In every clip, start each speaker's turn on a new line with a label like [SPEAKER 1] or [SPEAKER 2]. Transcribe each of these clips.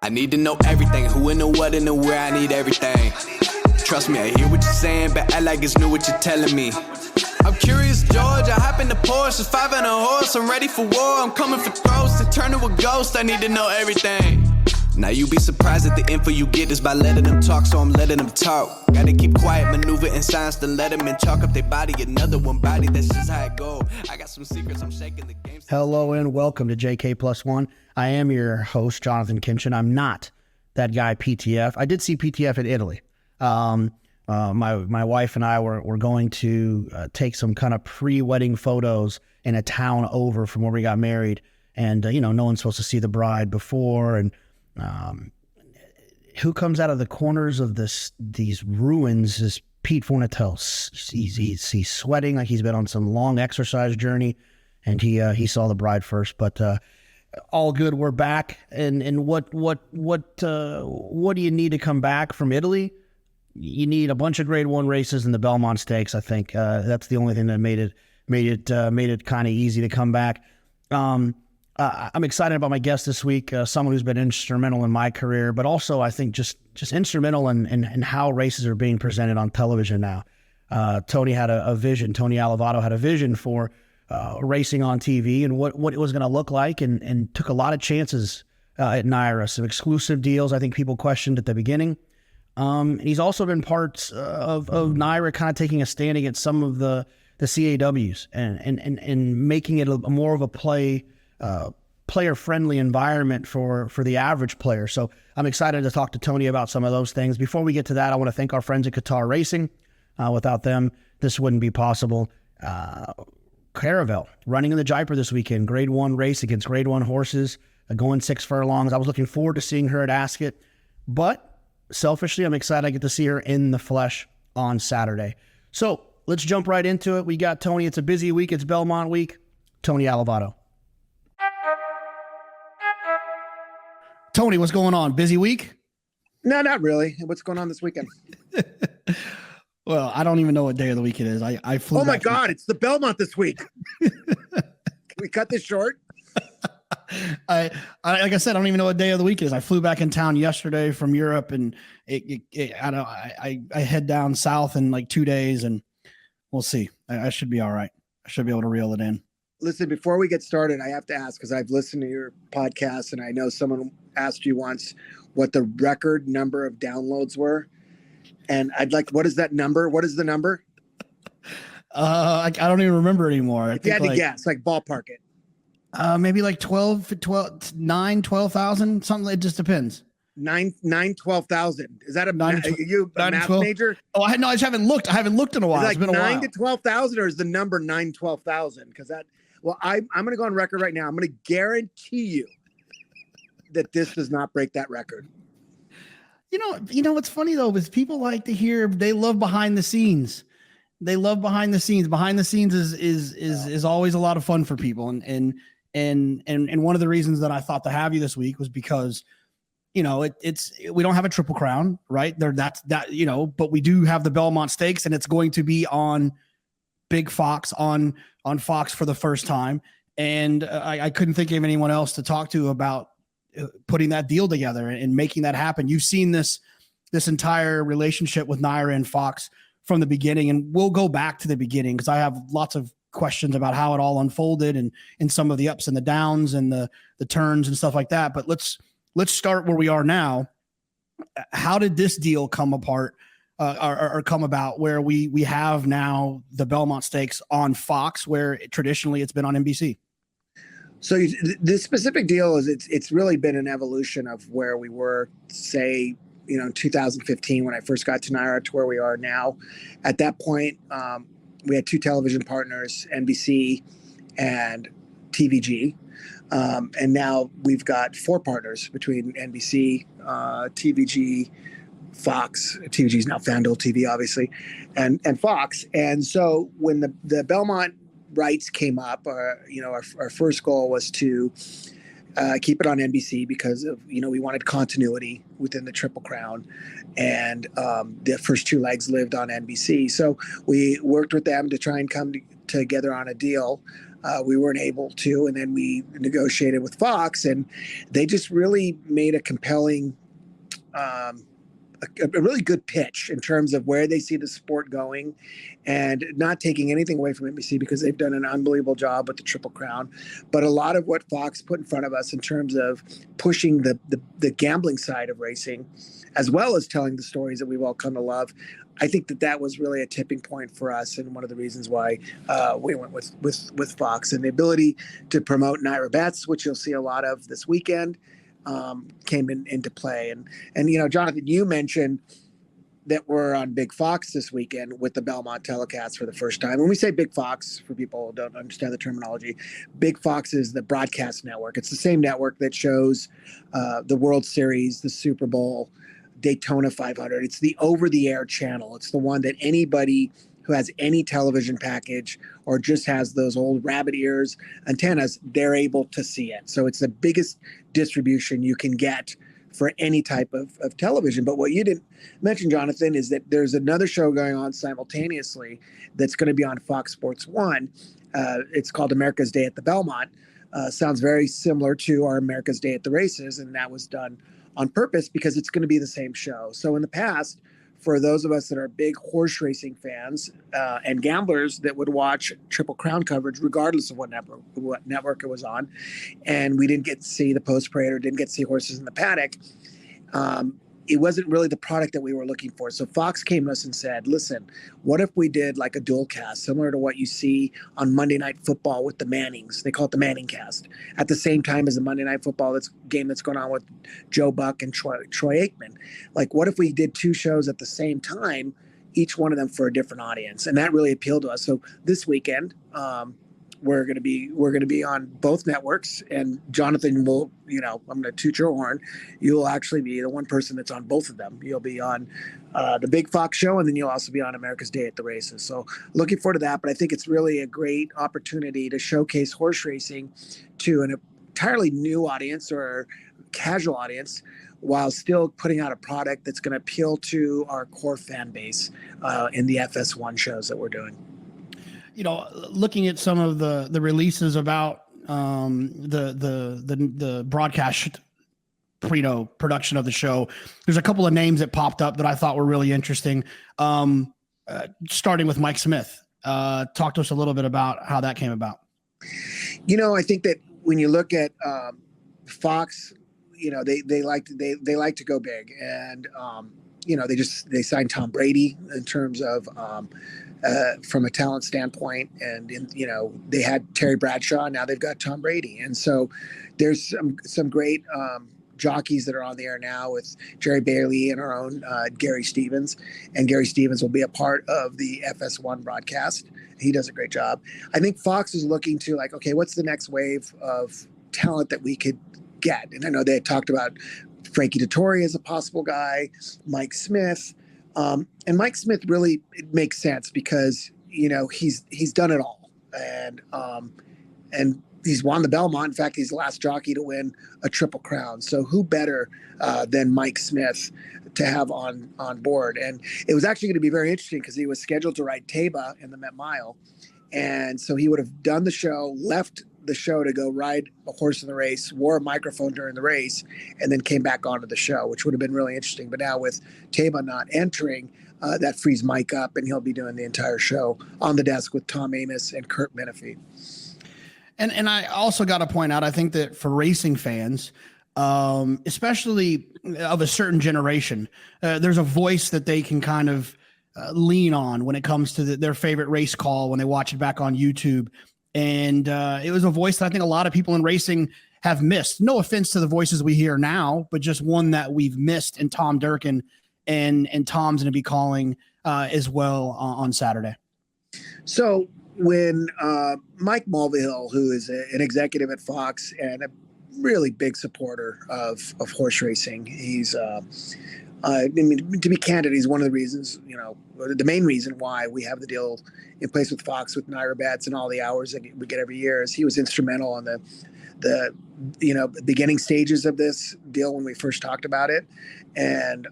[SPEAKER 1] I need to know everything, who and the what and the where, I need everything. Trust me, I hear what you're saying, but act like it's new what you're telling me. I'm curious, George, I hop in the Porsche, it's 5 and a horse, I'm ready for war, I'm coming for throats, to turn to a ghost, I need to know everything. Now you be surprised at the info you get is by letting them talk, so I'm letting them talk. Gotta keep quiet, maneuver in silence to let them in, chalk up their body, another one body, that's just how it go. I got some secrets, I'm shaking the game.
[SPEAKER 2] Hello and welcome to JK+1. I am your host, Jonathan Kinchin. I'm not that guy PTF. I did see PTF in Italy. My wife and I were going to take some kind of pre-wedding photos in a town over from where we got married. And, no one's supposed to see the bride before. And who comes out of the corners of these ruins is Pete Fornatale. He's sweating like he's been on some long exercise journey. And he saw the bride first. But all good, we're back. And what do you need to come back from Italy? You need a bunch of Grade 1 races in the Belmont Stakes. I think that's the only thing that made it kind of easy to come back. I'm excited about my guest this week, someone who's been instrumental in my career, but also I think just instrumental in how races are being presented on television now. Tony had a vision. Tony Allevato had a vision for racing on TV and what it was going to look like, and took a lot of chances at NYRA. Some exclusive deals I think people questioned at the beginning. He's also been part of NYRA kind of taking a stand against some of the CAWs and making it more of a player-friendly environment for the average player. So I'm excited to talk to Tony about some of those things. Before we get to that, I want to thank our friends at Qatar Racing. Without them, this wouldn't be possible. Caravel running in the Jaipur this weekend, Grade 1 race against Grade 1 horses, going 6 furlongs. I was looking forward to seeing her at Ascot, but selfishly, I'm excited I get to see her in the flesh on Saturday. So let's jump right into it. We got Tony. It's a busy week. It's Belmont week. Tony Allevato. Tony, what's going on? Busy week?
[SPEAKER 3] No, not really. What's going on this weekend?
[SPEAKER 2] Well, I don't even know what day of the week it is. I flew.
[SPEAKER 3] Oh my God, it's the Belmont this week. Can we cut this short?
[SPEAKER 2] I like I said, I don't even know what day of the week it is. I flew back in town yesterday from Europe, and I head down south in like 2 days, and we'll see. I should be all right. I should be able to reel it in.
[SPEAKER 3] Listen, before we get started, I have to ask, because I've listened to your podcast, and I know someone asked you once what the record number of downloads were. And I'd like, what is that number? What is the number?
[SPEAKER 2] I don't even remember anymore.
[SPEAKER 3] If you had to guess, like ballpark it.
[SPEAKER 2] Maybe like 12,000, something. It just depends.
[SPEAKER 3] 12,000. Is that a
[SPEAKER 2] 9
[SPEAKER 3] math major?
[SPEAKER 2] Oh, I just haven't looked. I haven't looked in a while.
[SPEAKER 3] It's
[SPEAKER 2] been a
[SPEAKER 3] 9
[SPEAKER 2] while.
[SPEAKER 3] to 12,000, or is the number 12,000? Because I'm going to go on record right now. I'm going to guarantee you that this does not break that record.
[SPEAKER 2] You know what's funny though is people like to hear. They love behind the scenes. They love behind the scenes. Behind the scenes is always a lot of fun for people. And one of the reasons that I thought to have you this week was because, we don't have a Triple Crown, right? But we do have the Belmont Stakes, and it's going to be on Big Fox on Fox for the first time. And I couldn't think of anyone else to talk to about putting that deal together and making that happen. You've seen this entire relationship with NYRA and Fox from the beginning, and we'll go back to the beginning because I have lots of questions about how it all unfolded and some of the ups and the downs and the turns and stuff like that. But let's start where we are now. How did this deal come apart or come about where we have now the Belmont Stakes on Fox, where traditionally it's been on NBC?
[SPEAKER 3] So this specific deal it's really been an evolution of where we were, say, in 2015 when I first got to NYRA to where we are now. At that point, we had 2 television partners, NBC and TVG. And now we've got 4 partners between NBC, TVG, Fox. TVG is now FanDuel TV, obviously, and Fox. And so when the Belmont rights came up, our first goal was to keep it on NBC because of, we wanted continuity within the Triple Crown, and the first 2 legs lived on NBC. So we worked with them to try and come together on a deal. We weren't able to, and then we negotiated with Fox, and they just really made a compelling, a really good pitch in terms of where they see the sport going, and not taking anything away from NBC because they've done an unbelievable job with the Triple Crown. But a lot of what Fox put in front of us in terms of pushing the gambling side of racing, as well as telling the stories that we've all come to love, I think that was really a tipping point for us, and one of the reasons why we went with Fox. And the ability to promote Naira Bets, which you'll see a lot of this weekend, came into play. And Jonathan, you mentioned that we're on Big Fox this weekend with the Belmont telecast for the first time. When we say Big Fox, for people who don't understand the terminology, Big Fox is the broadcast network. It's the same network that shows the World Series, the Super Bowl, Daytona 500. It's the over-the-air channel. It's the one that anybody who has any television package or just has those old rabbit ears antennas, they're able to see it. So it's the biggest distribution you can get for any type of television. But what you didn't mention, Jonathan, is that there's another show going on simultaneously that's going to be on Fox Sports 1. It's called America's Day at the Belmont. Sounds very similar to our America's Day at the Races, and that was done on purpose because it's going to be the same show. So in the past, for those of us that are big horse racing fans and gamblers that would watch Triple Crown coverage regardless of what network it was on, and we didn't get to see the post parade or didn't get to see horses in the paddock, it wasn't really the product that we were looking for. So Fox came to us and said, listen, what if we did like a dual cast, similar to what you see on Monday Night Football with the Mannings? They call it the Manning cast. At the same time as the Monday Night Football game that's going on with Joe Buck and Troy Aikman. Like, what if we did two shows at the same time, each one of them for a different audience? And that really appealed to us. So this weekend, we're going to be on both networks, and Jonathan will, I'm going to toot your horn. You'll actually be the one person that's on both of them. You'll be on the Big Fox show, and then you'll also be on America's Day at the Races. So looking forward to that. But I think it's really a great opportunity to showcase horse racing to an entirely new audience or casual audience, while still putting out a product that's going to appeal to our core fan base in the FS1 shows that we're doing.
[SPEAKER 2] Looking at some of the releases about the broadcast production of the show, there's a couple of names that popped up that I thought were really interesting. Starting with Mike Smith. Talk to us a little bit about how that came about.
[SPEAKER 3] I think that when you look at Fox, they like to go big, and they signed Tom Brady in terms of from a talent standpoint, and they had Terry Bradshaw, now they've got Tom Brady, and so there's some great jockeys that are on the air now with Jerry Bailey and our own Gary Stevens, and Gary Stevens will be a part of the FS1 broadcast. He does a great job. I think Fox is looking to okay, what's the next wave of talent that we could get? And I know they had talked about Frankie Dettori as a possible guy, Mike Smith. And Mike Smith really, it makes sense because he's done it all, and he's won the Belmont. In fact, he's the last jockey to win a Triple Crown. So who better than Mike Smith to have on board? And it was actually going to be very interesting because he was scheduled to ride Taba in the Met Mile, and so he would have done the show, left the show to go ride a horse in the race, wore a microphone during the race, and then came back onto the show, which would have been really interesting. But now with Taba not entering, that frees Mike up, and he'll be doing the entire show on the desk with Tom Amos and Kurt Menefee.
[SPEAKER 2] And I also got to point out, I think that for racing fans, especially of a certain generation, there's a voice that they can kind of lean on when it comes to their favorite race call when they watch it back on YouTube. And it was a voice that I think a lot of people in racing have missed. No offense to the voices we hear now, but just one that we've missed in Tom Durkin, and Tom's going to be calling as well on Saturday. So
[SPEAKER 3] when Mike Mulvihill, who is an executive at Fox and a really big supporter of horse racing, he's to be candid, he's one of the reasons, the main reason why we have the deal in place with Fox with Naira Bets and all the hours that we get every year is he was instrumental in the beginning stages of this deal when we first talked about it, and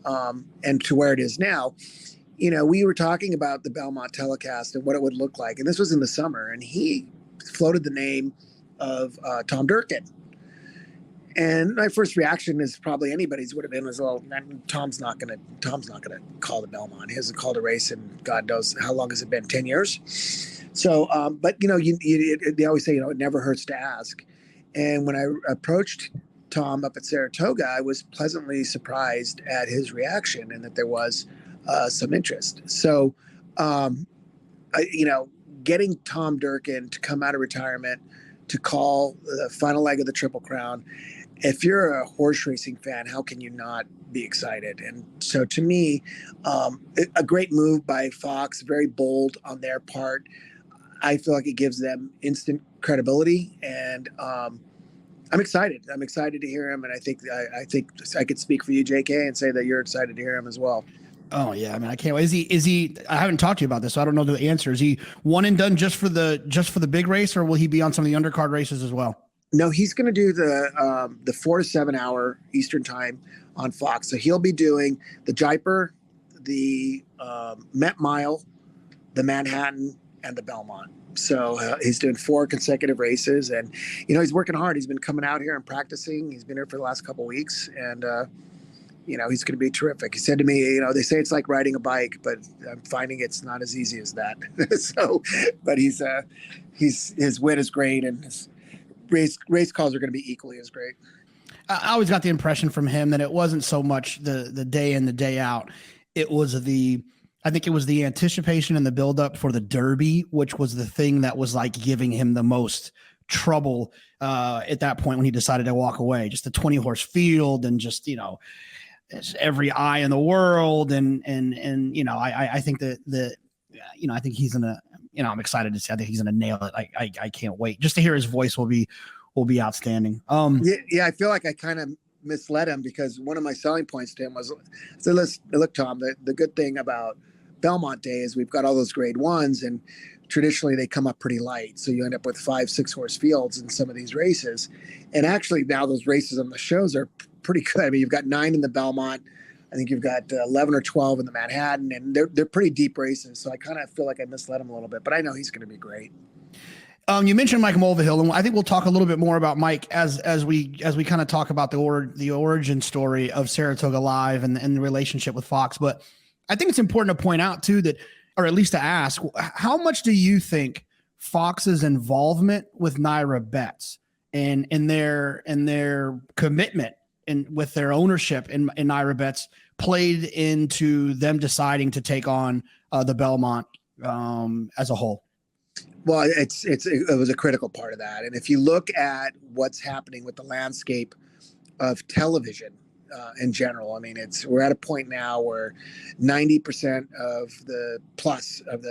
[SPEAKER 3] to where it is now. we were talking about the Belmont telecast and what it would look like. And this was in the summer, and he floated the name of Tom Durkin. And my first reaction is probably anybody's would have been well, Tom's not gonna call the Belmont. He hasn't called a race in God knows how long has it been, 10 years. So, but they always say, it never hurts to ask. And when I approached Tom up at Saratoga, I was pleasantly surprised at his reaction and that there was some interest. So, getting Tom Durkin to come out of retirement to call the final leg of the Triple Crown. If you're a horse racing fan, how can you not be excited? And so to me, a great move by Fox, very bold on their part. I feel like it gives them instant credibility, and I'm excited. I'm excited to hear him, and I think I could speak for you, JK, and say that you're excited to hear him as well.
[SPEAKER 2] Oh yeah, I mean, I can't wait. Is he? I haven't talked to you about this, so I don't know the answer. Is he one and done just for the big race, or will he be on some of the undercard races as well?
[SPEAKER 3] No, he's going to do the 4 to 7 hour Eastern time on Fox. So he'll be doing the Jaipur, the Met Mile, the Manhattan, and the Belmont. So he's doing 4 consecutive races, and he's working hard. He's been coming out here and practicing. He's been here for the last couple of weeks, and he's going to be terrific. He said to me, they say it's like riding a bike, but I'm finding it's not as easy as that. So, but his wit is great, and his race calls are going to be equally as great.
[SPEAKER 2] I always got the impression from him that it wasn't so much the day in, the day out. It was I think it was the anticipation and the buildup for the Derby, which was the thing that was like giving him the most trouble at that point when he decided to walk away. Just the 20 horse field and just, every eye in the world. And I think that I think he's gonna, I'm excited to see. I think he's gonna nail it. I can't wait. Just to hear his voice will be outstanding.
[SPEAKER 3] Yeah, I feel like I kind of misled him because one of my selling points to him was, so look, Tom, the good thing about Belmont Day is we've got all those grade ones, and traditionally they come up pretty light. So you end up with 5-6 horse fields in some of these races. And actually now those races on the shows are pretty good. I mean, you've got 9 in the Belmont. I think you've got 11 or 12 in the Manhattan, and they're pretty deep races. So I kind of feel like I misled him a little bit, but I know he's going to be great.
[SPEAKER 2] You mentioned Mike Mulvihill, and I think we'll talk a little bit more about Mike as we kind of talk about the origin story of Saratoga Live and the relationship with Fox. But I think it's important to point out too that, or at least to ask, how much do you think Fox's involvement with Naira Bets and their commitment and with their ownership in Naira Bets played into them deciding to take on the Belmont as a whole?
[SPEAKER 3] Well, it was a critical part of that. And if you look at what's happening with the landscape of television in general, I mean, we're at a point now where 90% of the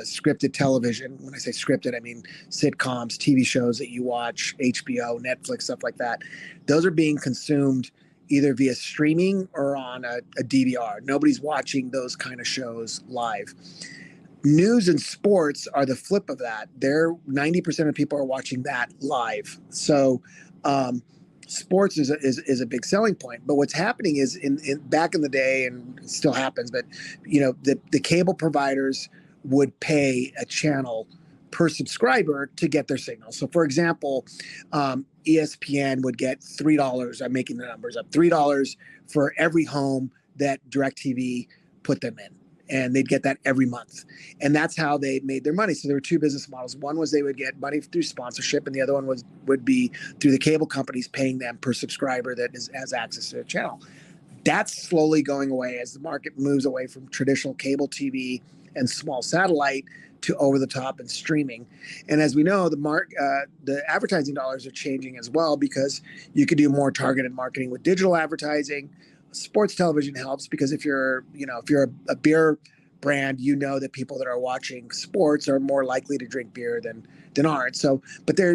[SPEAKER 3] scripted television, when I say scripted, I mean sitcoms, TV shows that you watch, HBO, Netflix, stuff like that, those are being consumed either via streaming or on a DVR. Nobody's watching those kind of shows live. News and sports are the flip of that. 90% of people are watching that live. So sports is a big selling point. But what's happening is in back in the day, and it still happens, but the cable providers would pay a channel per subscriber to get their signal. So for example, ESPN would get $3. I'm making the numbers up. $3 for every home that DirecTV put them in. And they'd get that every month. And that's how they made their money. So there were 2 business models. One was they would get money through sponsorship, and the other one would be through the cable companies paying them per subscriber that has access to the channel. That's slowly going away as the market moves away from traditional cable TV and small satellite to over the top and streaming. And as we know, the advertising dollars are changing as well, because you could do more targeted marketing with digital advertising. Sports television helps because if you're a beer brand, that people that are watching sports are more likely to drink beer than aren't. So, but so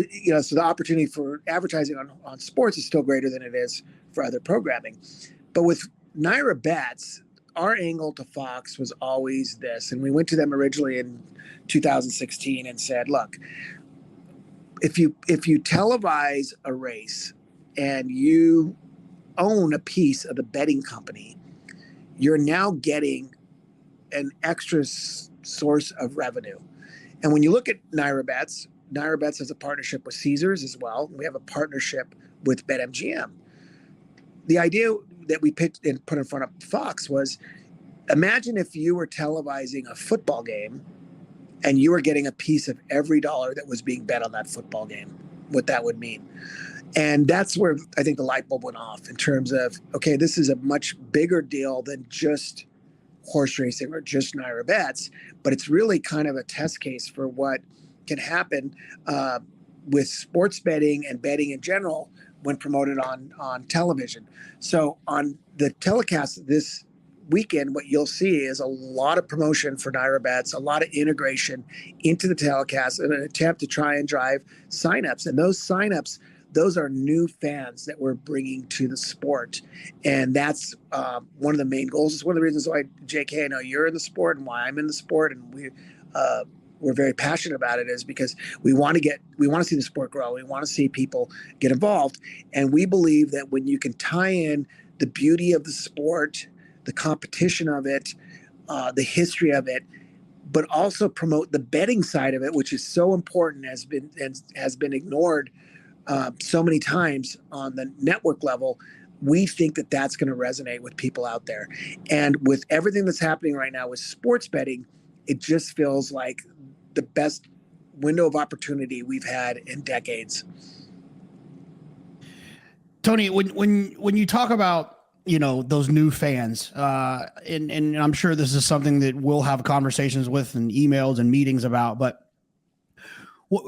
[SPEAKER 3] the opportunity for advertising on sports is still greater than it is for other programming. But with Naira Bets, our angle to Fox was always this, and we went to them originally in 2016 and said, look, if you televise a race and you own a piece of the betting company, you're now getting an extra source of revenue. And when you look at Naira Bets has a partnership with Caesars as well. We have a partnership with BetMGM. The idea that we picked and put in front of Fox was, imagine if you were televising a football game and you were getting a piece of every dollar that was being bet on that football game, what that would mean. And that's where I think the light bulb went off in terms of, okay, this is a much bigger deal than just horse racing or just Naira Bets, but it's really kind of a test case for what can happen with sports betting and betting in general when promoted on television. So on the telecast this weekend, what you'll see is a lot of promotion for Naira Bets, a lot of integration into the telecast in an attempt to try and drive signups. And those signups, those are new fans that we're bringing to the sport. And that's one of the main goals. It's one of the reasons why, JK, I know you're in the sport and why I'm in the sport. And we're very passionate about it, is because we want to see the sport grow. We want to see people get involved. And we believe that when you can tie in the beauty of the sport, the competition of it, the history of it, but also promote the betting side of it, which is so important, has been ignored so many times on the network level. We think that that's going to resonate with people out there. And with everything that's happening right now with sports betting, it just feels like the best window of opportunity we've had in decades.
[SPEAKER 2] Tony, when you talk about, those new fans, and I'm sure this is something that we'll have conversations with and emails and meetings about, but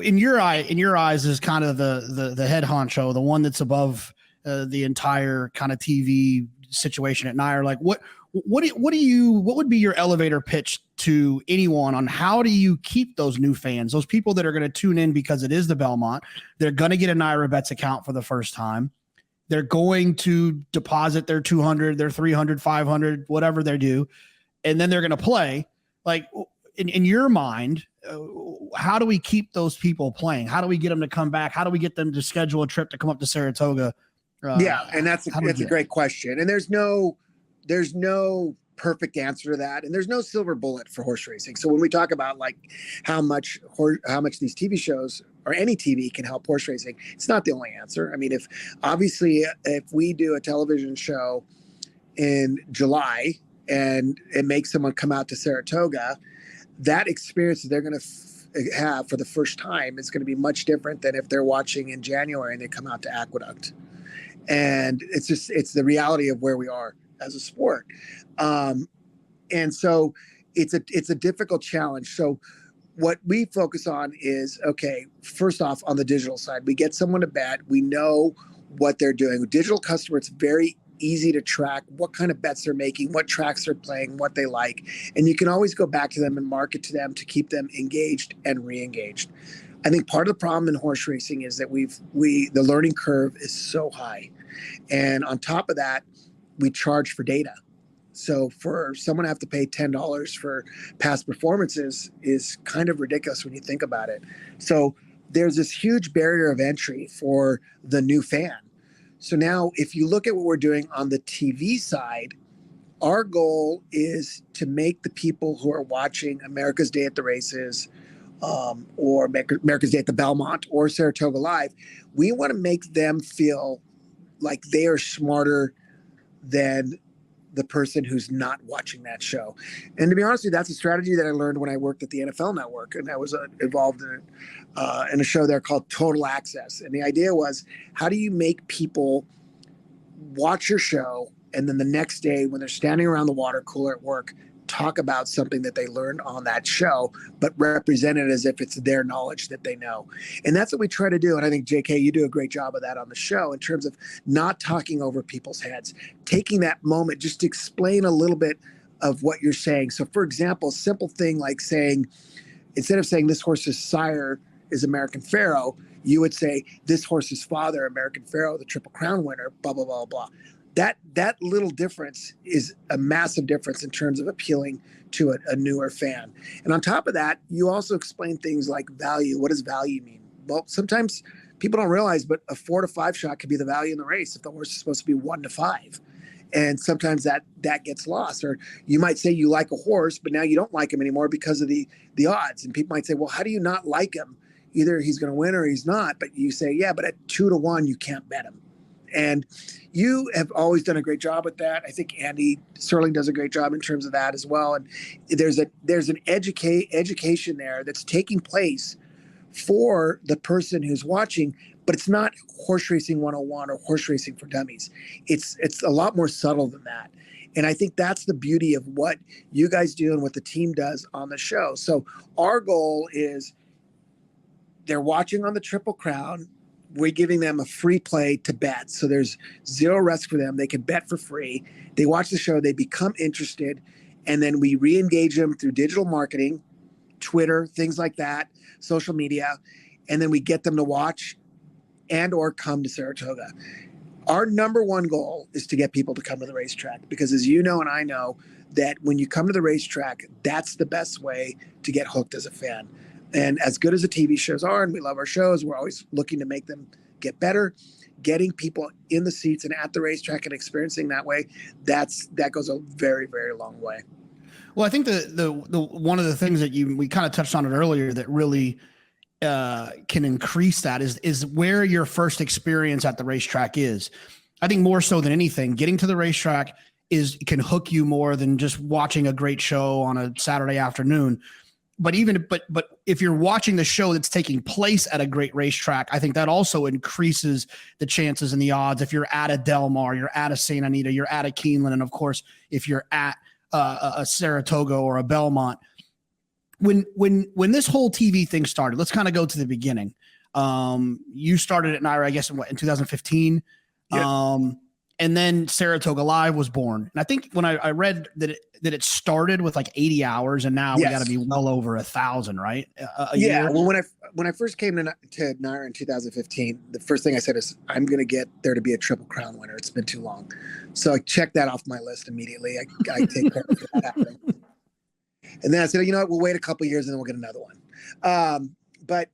[SPEAKER 2] in your eyes is kind of the head honcho, the one that's above the entire kind of TV situation at Nair. Like what would be your elevator pitch to anyone on how do you keep those new fans, those people that are going to tune in because it is the Belmont, they're going to get a Naira Bets account for the first time. They're going to deposit their 200, their 300, 500, whatever they do. And then they're going to play. Like in your mind, how do we keep those people playing? How do we get them to come back? How do we get them to schedule a trip to come up to Saratoga?
[SPEAKER 3] And that's a great question. And there's no perfect answer to that. And there's no silver bullet for horse racing. So when we talk about like how much these TV shows or any TV can help horse racing, it's not the only answer. I mean, if we do a television show in July and it makes someone come out to Saratoga, that experience that they're going to have for the first time is going to be much different than if they're watching in January and they come out to Aqueduct. And it's the reality of where we are as a sport. And so it's a difficult challenge. So what we focus on is, okay, first off, on the digital side, we get someone to bet. We know what they're doing. With digital customer, it's very easy to track what kind of bets they're making, what tracks they're playing, what they like. And you can always go back to them and market to them to keep them engaged and re-engaged. I think part of the problem in horse racing is that the learning curve is so high. And on top of that, we charge for data. So for someone to have to pay $10 for past performances is kind of ridiculous when you think about it. So there's this huge barrier of entry for the new fan. So now if you look at what we're doing on the TV side, our goal is to make the people who are watching America's Day at the Races or America's Day at the Belmont or Saratoga Live, we want to make them feel like they are smarter than the person who's not watching that show. And to be honest with you, that's a strategy that I learned when I worked at the NFL Network, and I was involved in a show there called Total Access. And the idea was, how do you make people watch your show and then the next day when they're standing around the water cooler at work, talk about something that they learned on that show, but represent it as if it's their knowledge that they know. And that's what we try to do. And I think, JK, you do a great job of that on the show in terms of not talking over people's heads, taking that moment just to explain a little bit of what you're saying. So for example, a simple thing like saying, instead of saying this horse's sire is American Pharoah, you would say this horse's father, American Pharoah, the Triple Crown winner, blah, blah, blah, blah. That little difference is a massive difference in terms of appealing to a newer fan. And on top of that, you also explain things like value. What does value mean? Well, sometimes people don't realize, but a 4 to 5 shot could be the value in the race if the horse is supposed to be 1 to 5. And sometimes that gets lost. Or you might say you like a horse, but now you don't like him anymore because of the odds. And people might say, well, how do you not like him? Either he's going to win or he's not. But you say, yeah, but at 2-1, you can't bet him. And you have always done a great job with that. I think Andy Serling does a great job in terms of that as well. And there's an education there that's taking place for the person who's watching, but it's not horse racing 101 or horse racing for dummies. It's a lot more subtle than that. And I think that's the beauty of what you guys do and what the team does on the show. So our goal is they're watching on the Triple Crown. We're giving them a free play to bet. So there's zero risk for them. They can bet for free. They watch the show, they become interested, and then we re-engage them through digital marketing, Twitter, things like that, social media, and then we get them to watch and or come to Saratoga. Our number one goal is to get people to come to the racetrack, because as you know and I know, that when you come to the racetrack, that's the best way to get hooked as a fan. And as good as the TV shows are, and we love our shows, we're always looking to make them get better. Getting people in the seats and at the racetrack and experiencing that way, that goes a very, very long way.
[SPEAKER 2] Well, I think the one of the things that we kind of touched on it earlier that really can increase that is where your first experience at the racetrack is. I think more so than anything, getting to the racetrack can hook you more than just watching a great show on a Saturday afternoon. But if you're watching the show that's taking place at a great racetrack, I think that also increases the chances and the odds. If you're at a Del Mar, you're at a Santa Anita, you're at a Keeneland, and of course, if you're at a Saratoga or a Belmont. When this whole TV thing started, let's kind of go to the beginning. You started at NYRA, I guess, in 2015. Yeah. And then Saratoga Live was born. And I think when I read that it started with like 80 hours, and now we got to be well over 1,000, right? A year?
[SPEAKER 3] Well, when I first came to NYRA in 2015, the first thing I said is, I'm going to get there to be a Triple Crown winner. It's been too long. So I checked that off my list immediately. I take care of that happening. And then I said, you know what, we'll wait a couple of years and then we'll get another one. But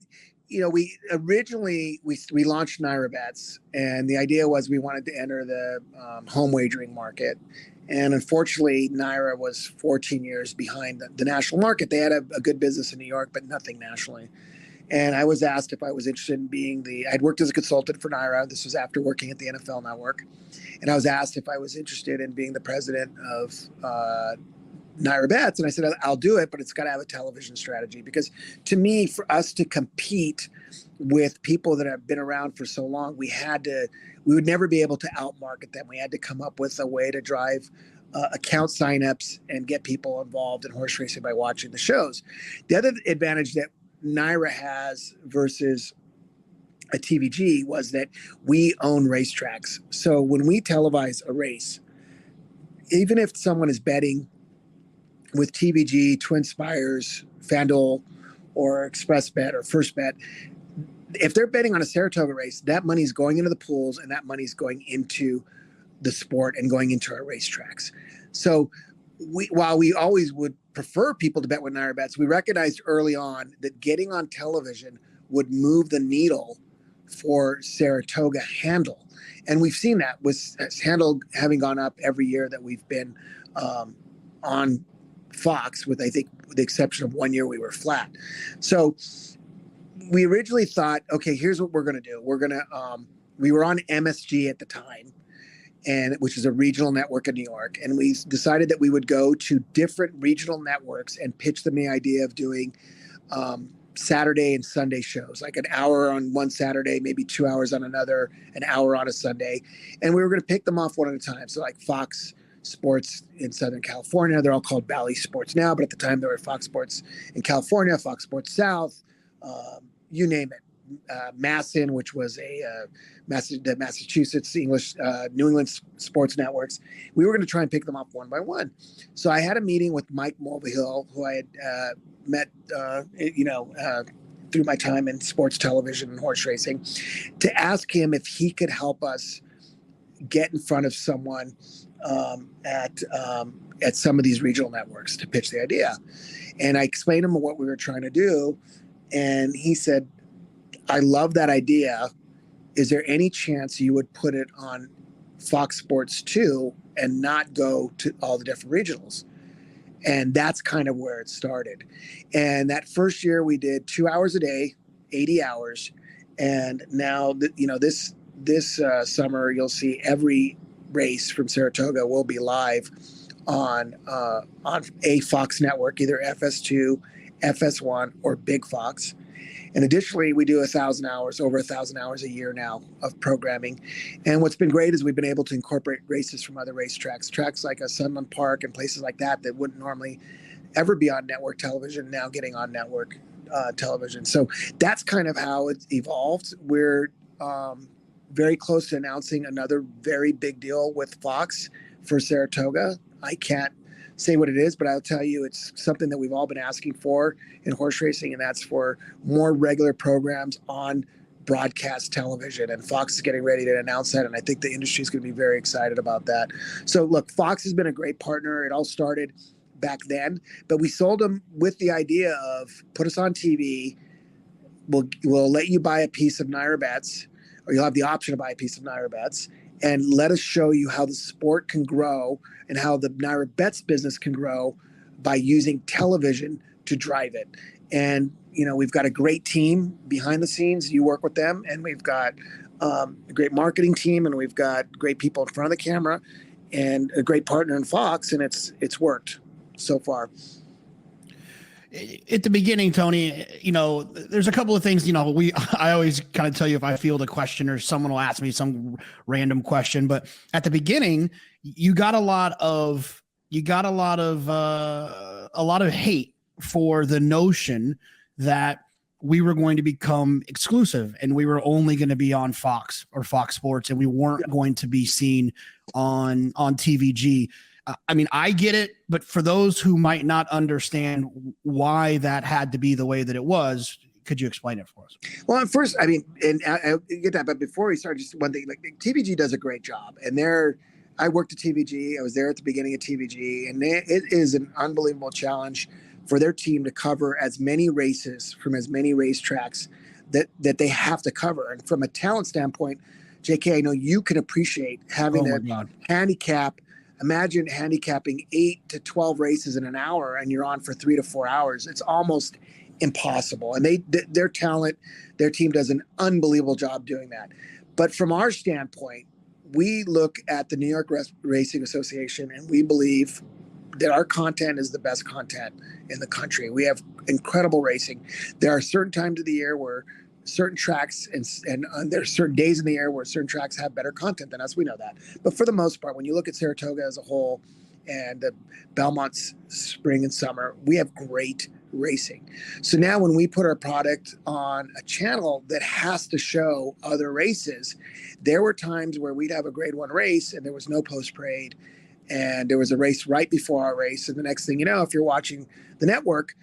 [SPEAKER 3] you know, we originally launched NYRA Bets, and the idea was we wanted to enter the home wagering market. And unfortunately, NYRA was 14 years behind the national market. They had a good business in New York, but nothing nationally. And I was asked if I was interested in I'd worked as a consultant for NYRA. This was after working at the NFL Network. And I was asked if I was interested in being the president of NYRA Bets, and I said, I'll do it, but it's got to have a television strategy, because to me, for us to compete with people that have been around for so long, we would never be able to outmarket them. We had to come up with a way to drive account signups and get people involved in horse racing by watching the shows. The other advantage that NYRA has versus a TVG was that we own racetracks. So when we televise a race, even if someone is betting with TVG, Twin Spires, FanDuel, or Express Bet or First Bet, if they're betting on a Saratoga race, that money's going into the pools and that money's going into the sport and going into our racetracks. So while we always would prefer people to bet with NYRA Bets, we recognized early on that getting on television would move the needle for Saratoga handle. And we've seen that with handle having gone up every year that we've been on Fox, with I think the exception of 1 year we were flat. So we originally thought, okay, here's what we're going to do. We're going to we were on MSG at the time, which is a regional network in New York, and we decided that we would go to different regional networks and pitch them the idea of doing Saturday and Sunday shows, like an hour on one Saturday, maybe 2 hours on another, an hour on a Sunday, and we were going to pick them off one at a time. So like Fox Sports in Southern California, they're all called Bally Sports now, but at the time they were Fox Sports in California, Fox Sports South, you name it. Masson, which was the Massachusetts English New England sports networks. We were going to try and pick them up one by one. So I had a meeting with Mike Mulvihill, who I had met through my time in sports television and horse racing, to ask him if he could help us get in front of someone at some of these regional networks to pitch the idea. And I explained to him what we were trying to do, and he said, I love that idea. Is there any chance you would put it on Fox Sports 2 and not go to all the different regionals. And that's kind of where it started. And that first year we did 2 hours a day, 80 hours. And now, this summer, you'll see every race from Saratoga will be live on a Fox network, either FS2, FS1, or Big Fox. And additionally, we do over 1,000 hours a year now of programming. And what's been great is we've been able to incorporate races from other racetracks, tracks like a Sunland Park and places like that wouldn't normally ever be on network television, now getting on network television. So that's kind of how it's evolved. We're very close to announcing another very big deal with Fox for Saratoga. I can't say what it is, but I'll tell you it's something that we've all been asking for in horse racing, and that's for more regular programs on broadcast television. And Fox is getting ready to announce that, and I think the industry is going to be very excited about that. So look, Fox has been a great partner. It all started back then, but we sold them with the idea of put us on TV. We'll let you buy a piece of Naira Bets, or you'll have the option to buy a piece of Naira Bets, and let us show you how the sport can grow and how the Naira Bets business can grow by using television to drive it. And, we've got a great team behind the scenes. You work with them, and we've got a great marketing team, and we've got great people in front of the camera and a great partner in Fox, and it's worked so far.
[SPEAKER 2] At the beginning, Tony, there's a couple of things, I always kind of tell you if I field a question or someone will ask me some random question, but at the beginning, you got a lot of hate for the notion that we were going to become exclusive and we were only going to be on Fox or Fox Sports, and we weren't going to be seen on TVG. I mean, I get it, but for those who might not understand why that had to be the way that it was, could you explain it for us?
[SPEAKER 3] Well, at first, I get that, but before we start, just one thing, like TVG does a great job, and I worked at TVG. I was there at the beginning of TVG, and it is an unbelievable challenge for their team to cover as many races from as many racetracks that they have to cover. And from a talent standpoint, JK, I know you can appreciate having to handicap. Imagine handicapping 8 to 12 races in an hour, and you're on for 3 to 4 hours. It's almost impossible. And their talent, their team does an unbelievable job doing that. But from our standpoint, we look at the New York Racing Association, and we believe that our content is the best content in the country. We have incredible racing. There are certain times of the year where certain tracks and there are certain days in the year where certain tracks have better content than us. We know that. But for the most part, when you look at Saratoga as a whole and the Belmont's spring and summer, we have great racing. So now when we put our product on a channel that has to show other races, there were times where we'd have a grade 1 race and there was no post-parade, and there was a race right before our race. And the next thing you know, if you're watching the network,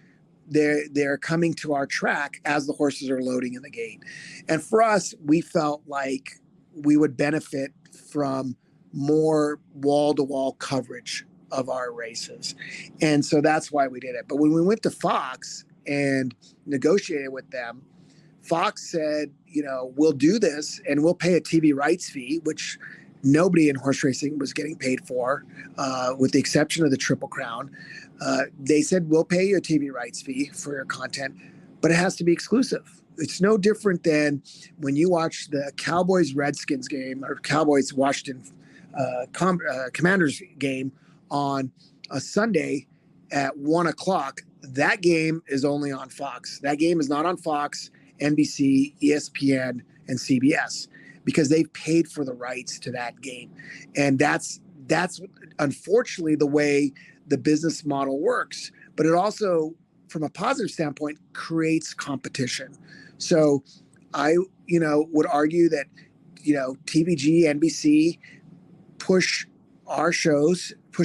[SPEAKER 3] they're coming to our track as the horses are loading in the gate. And for us, we felt like we would benefit from more wall-to-wall coverage of our races. And so that's why we did it. But when we went to Fox and negotiated with them, Fox said, we'll do this and we'll pay a TV rights fee, which nobody in horse racing was getting paid for, with the exception of the Triple Crown. They said, we'll pay you a TV rights fee for your content, but it has to be exclusive. It's no different than when you watch the Cowboys-Redskins game or Cowboys-Washington Commanders game on a Sunday at 1 o'clock. That game is only on Fox. That game is not on Fox, NBC, ESPN, and CBS, because they've paid for the rights to that game. And that's unfortunately the way the business model works. But it also, from a positive standpoint, creates competition. So I, would argue that, TVG, NBC push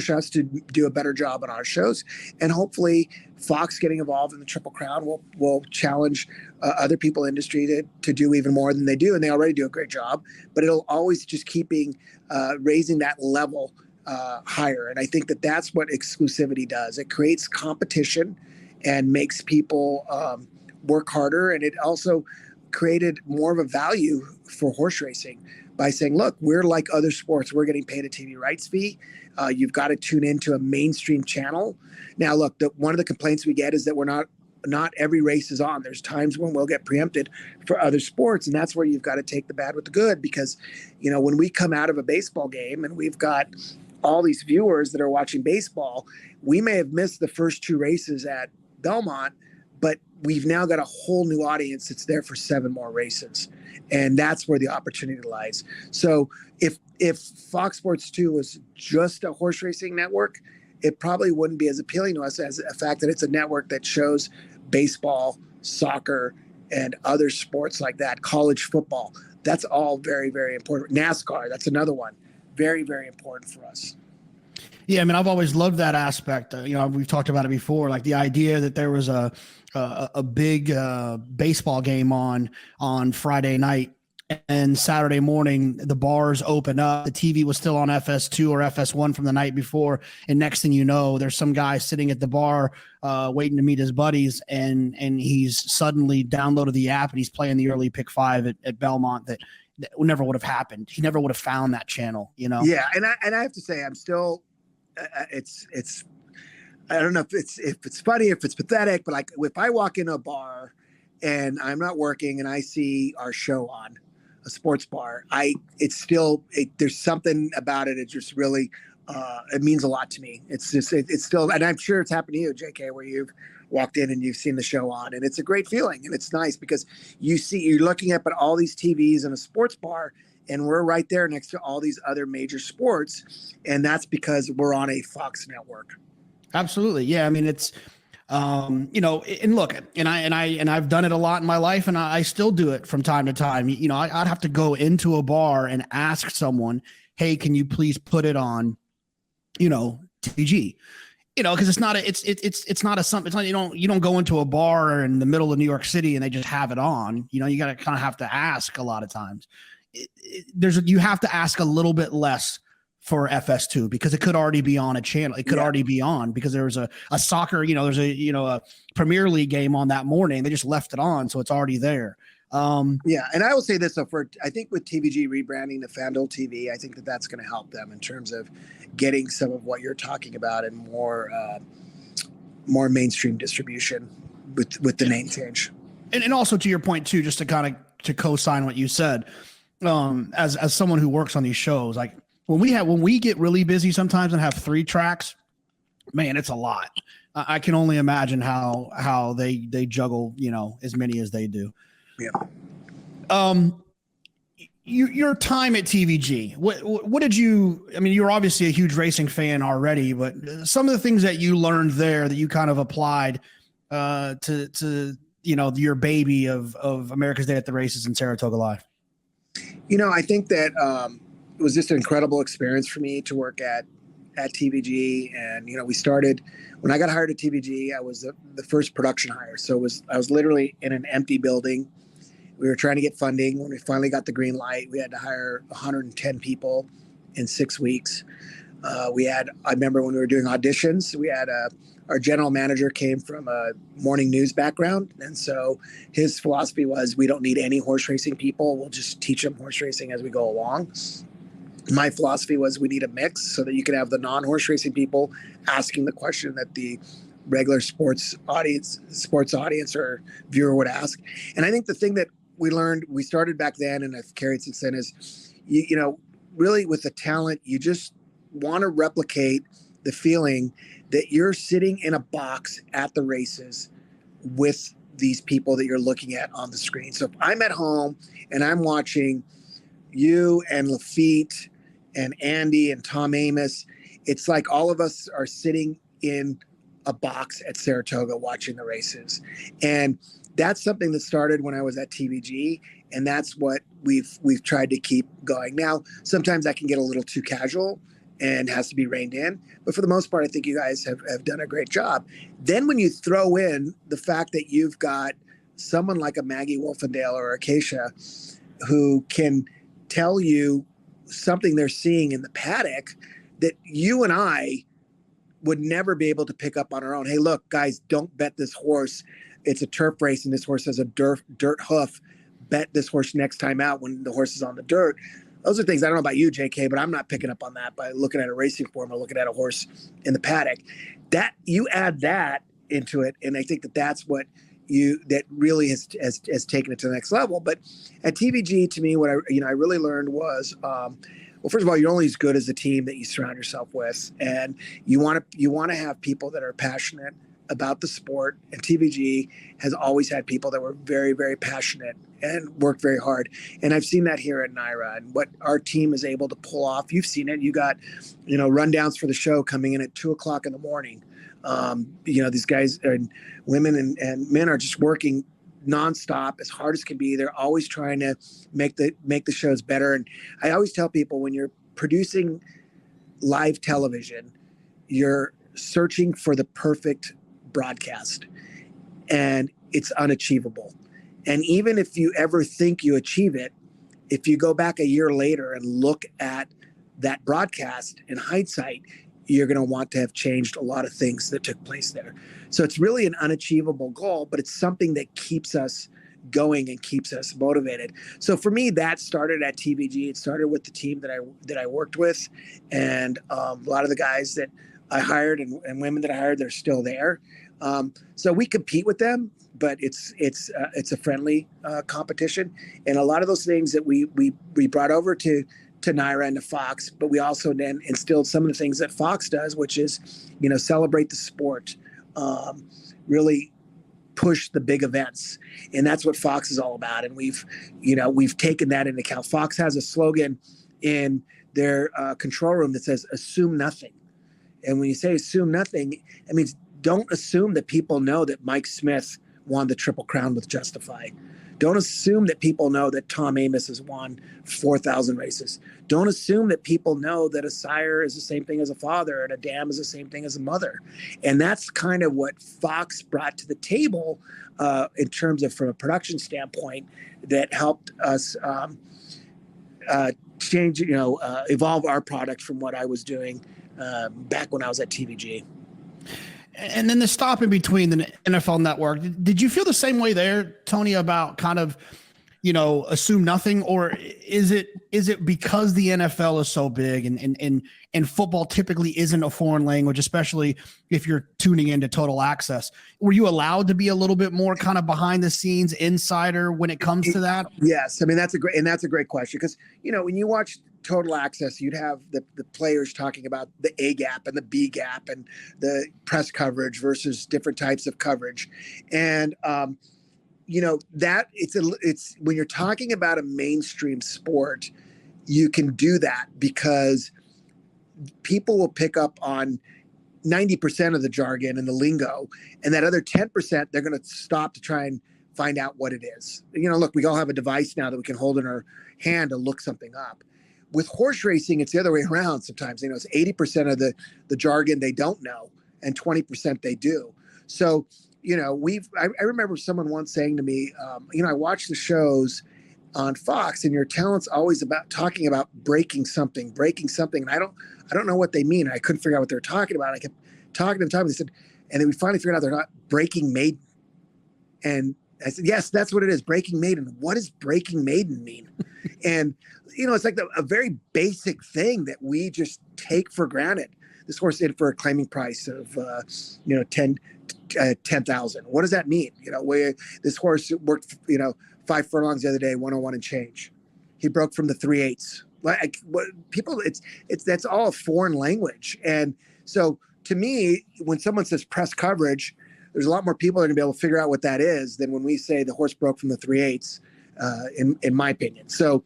[SPEAKER 3] us to do a better job on our shows. And hopefully Fox getting involved in the Triple Crown will challenge other people in the industry to do even more than they do. And they already do a great job, but it'll always just raising that level higher. And I think that's what exclusivity does. It creates competition and makes people work harder. And it also created more of a value for horse racing by saying, look, we're like other sports. We're getting paid a TV rights fee. You've got to tune into a mainstream channel. Now, look, one of the complaints we get is that not every race is on. There's times when we'll get preempted for other sports. And that's where you've got to take the bad with the good, because, when we come out of a baseball game and we've got all these viewers that are watching baseball, we may have missed the first 2 races at Belmont, but we've now got a whole new audience that's there for 7 more races. And that's where the opportunity lies. So if Fox Sports 2 was just a horse racing network, it probably wouldn't be as appealing to us as the fact that it's a network that shows baseball, soccer, and other sports like that, college football. That's all very, very important. NASCAR, that's another one. Very, very important for us.
[SPEAKER 2] Yeah, I mean, I've always loved that aspect. We've talked about it before, like the idea that there was a big baseball game on Friday night, and Saturday morning the bars open up. The TV was still on FS2 or FS1 from the night before, and next thing you know, there's some guy sitting at the bar waiting to meet his buddies, and he's suddenly downloaded the app and he's playing the early pick 5 at Belmont. That never would have happened. He never would have found that channel.
[SPEAKER 3] Yeah, and I have to say, I'm still. It's I don't know if it's funny, if it's pathetic, but like if I walk into a bar and I'm not working and I see our show on a sports bar, there's something about it. It just really it means a lot to me. It's still, and I'm sure it's happened to you, JK, where you've walked in and you've seen the show on, and it's a great feeling, and it's nice because you're looking up at all these TVs in a sports bar, and we're right there next to all these other major sports. And that's because we're on a Fox network.
[SPEAKER 2] Absolutely. Yeah. I mean, it's, and look, and I've done it a lot in my life, and I still do it from time to time. I'd have to go into a bar and ask someone, hey, can you please put it on, TVG? Because it's not you don't go into a bar in the middle of New York City and they just have it on. You got to kind of have to ask a lot of times. You have to ask a little bit less for FS2 because it could already be on a channel. It could already be on because there was a soccer, there's a Premier League game on that morning. They just left it on, so it's already there.
[SPEAKER 3] Yeah, and I will say this, I think with TVG rebranding to FanDuel TV, I think that's going to help them in terms of getting some of what you're talking about and more mainstream distribution with the name change.
[SPEAKER 2] And also to your point too, just to co-sign what you said. As someone who works on these shows, like when we get really busy sometimes and have 3 tracks, man, it's a lot. I can only imagine how they juggle, as many as they do.
[SPEAKER 3] Yeah.
[SPEAKER 2] Your time at TVG, what did you're obviously a huge racing fan already, but some of the things that you learned there that you kind of applied to your baby of America's Day at the Races and Saratoga Live.
[SPEAKER 3] I think that it was just an incredible experience for me to work at TVG. And, we started, when I got hired at TVG, I was the first production hire. So I was literally in an empty building. We were trying to get funding. When we finally got the green light, we had to hire 110 people in 6 weeks. I remember when we were doing auditions, we had our general manager came from a morning news background. And so his philosophy was, we don't need any horse racing people. We'll just teach them horse racing as we go along. My philosophy was, we need a mix so that you can have the non-horse racing people asking the question that the regular sports audience or viewer would ask. And I think the thing that we started back then and have carried since then is, really with the talent, you just want to replicate the feeling that you're sitting in a box at the races with these people that you're looking at on the screen. So if I'm at home and I'm watching you and Lafitte and Andy and Tom Amos, it's like all of us are sitting in a box at Saratoga watching the races. And that's something that started when I was at TVG, and that's what we've tried to keep going. Now, sometimes that can get a little too casual and has to be reined in. But for the most part, I think you guys have done a great job. Then when you throw in the fact that you've got someone like a Maggie Wolfendale or Acacia who can tell you something they're seeing in the paddock that you and I would never be able to pick up on our own. Hey, look, guys, don't bet this horse. It's a turf race and this horse has a dirt hoof. bet this horse next time out when the horse is on the dirt. Those are things, I don't know about you, JK, but I'm not picking up on that by looking at a racing form or looking at a horse in the paddock. That you add that into it, and I think that's what that really has taken it to the next level. But at TVG, to me, what I really learned was, well, first of all, you're only as good as the team that you surround yourself with, and you want to have people that are passionate about the sport. And TVG has always had people that were very, very passionate and worked very hard. And I've seen that here at NYRA, and what our team is able to pull off. You've seen it. You got, rundowns for the show coming in at 2:00 in the morning. These guys and women and men are just working nonstop as hard as can be. They're always trying to make the shows better. And I always tell people, when you're producing live television, you're searching for the perfect broadcast, and it's unachievable. And even if you ever think you achieve it, if you go back a year later and look at that broadcast in hindsight, you're going to want to have changed a lot of things that took place there. So it's really an unachievable goal, but it's something that keeps us going and keeps us motivated. So for me, that started at TVG. It started with the team that I worked with, and a lot of the guys that I hired and women that I hired, they're still there. So we compete with them, but it's a friendly competition. And a lot of those things that we brought over to NYRA and to Fox, but we also then instilled some of the things that Fox does, which is, celebrate the sport, really push the big events. And that's what Fox is all about. And we've taken that into account. Fox has a slogan in their control room that says, assume nothing. And when you say assume nothing, it means don't assume that people know that Mike Smith won the Triple Crown with Justify. Don't assume that people know that Tom Amoss has won 4,000 races. Don't assume that people know that a sire is the same thing as a father and a dam is the same thing as a mother. And that's kind of what Fox brought to the table in terms of, from a production standpoint, that helped us change, evolve our product from what I was doing back when I was at TVG.
[SPEAKER 2] And then the stop in between the NFL Network, did you feel the same way there, Tony, about kind of, assume nothing? Or is it because the NFL is so big and football typically isn't a foreign language, especially if you're tuning into Total Access? Were you allowed to be a little bit more kind of behind the scenes insider when it comes to that?
[SPEAKER 3] Yes. I mean, that's a great question, because, when you watch Total Access, you'd have the players talking about the A gap and the B gap and the press coverage versus different types of coverage. And, that it's when you're talking about a mainstream sport, you can do that because people will pick up on 90% of the jargon and the lingo, and that other 10%, they're going to stop to try and find out what it is. Look, we all have a device now that we can hold in our hand to look something up. With horse racing, it's the other way around sometimes. It's 80% of the jargon they don't know, and 20% they do. So, I remember someone once saying to me, I watch the shows on Fox, and your talent's always about talking about breaking something. And I don't know what they mean. I couldn't figure out what they were talking about. I kept talking to them. They said, and then we finally figured out they're not breaking maiden. And I said, yes, that's what it is. Breaking maiden. What does breaking maiden mean? And, it's like a very basic thing that we just take for granted. This horse in for a claiming price of, 10,000. What does that mean? Where this horse worked, 5 furlongs the other day, 101 and change. He broke from the 3/8. Like what people, that's all foreign language. And so to me, when someone says press coverage, there's a lot more people that are going to be able to figure out what that is than when we say the horse broke from the 3/8, in my opinion. So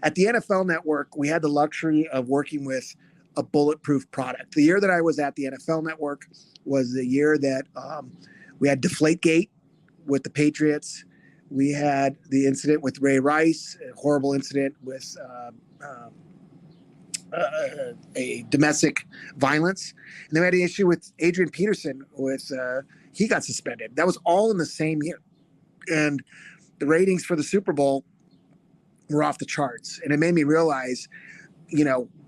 [SPEAKER 3] at the NFL Network, we had the luxury of working with a bulletproof product. The year that I was at the NFL Network was the year that we had Deflategate with the Patriots. We had the incident with Ray Rice, a horrible incident with a domestic violence. And then we had an issue with Adrian Peterson with he got suspended. That was all in the same year. And the ratings for the Super Bowl were off the charts. And it made me realize,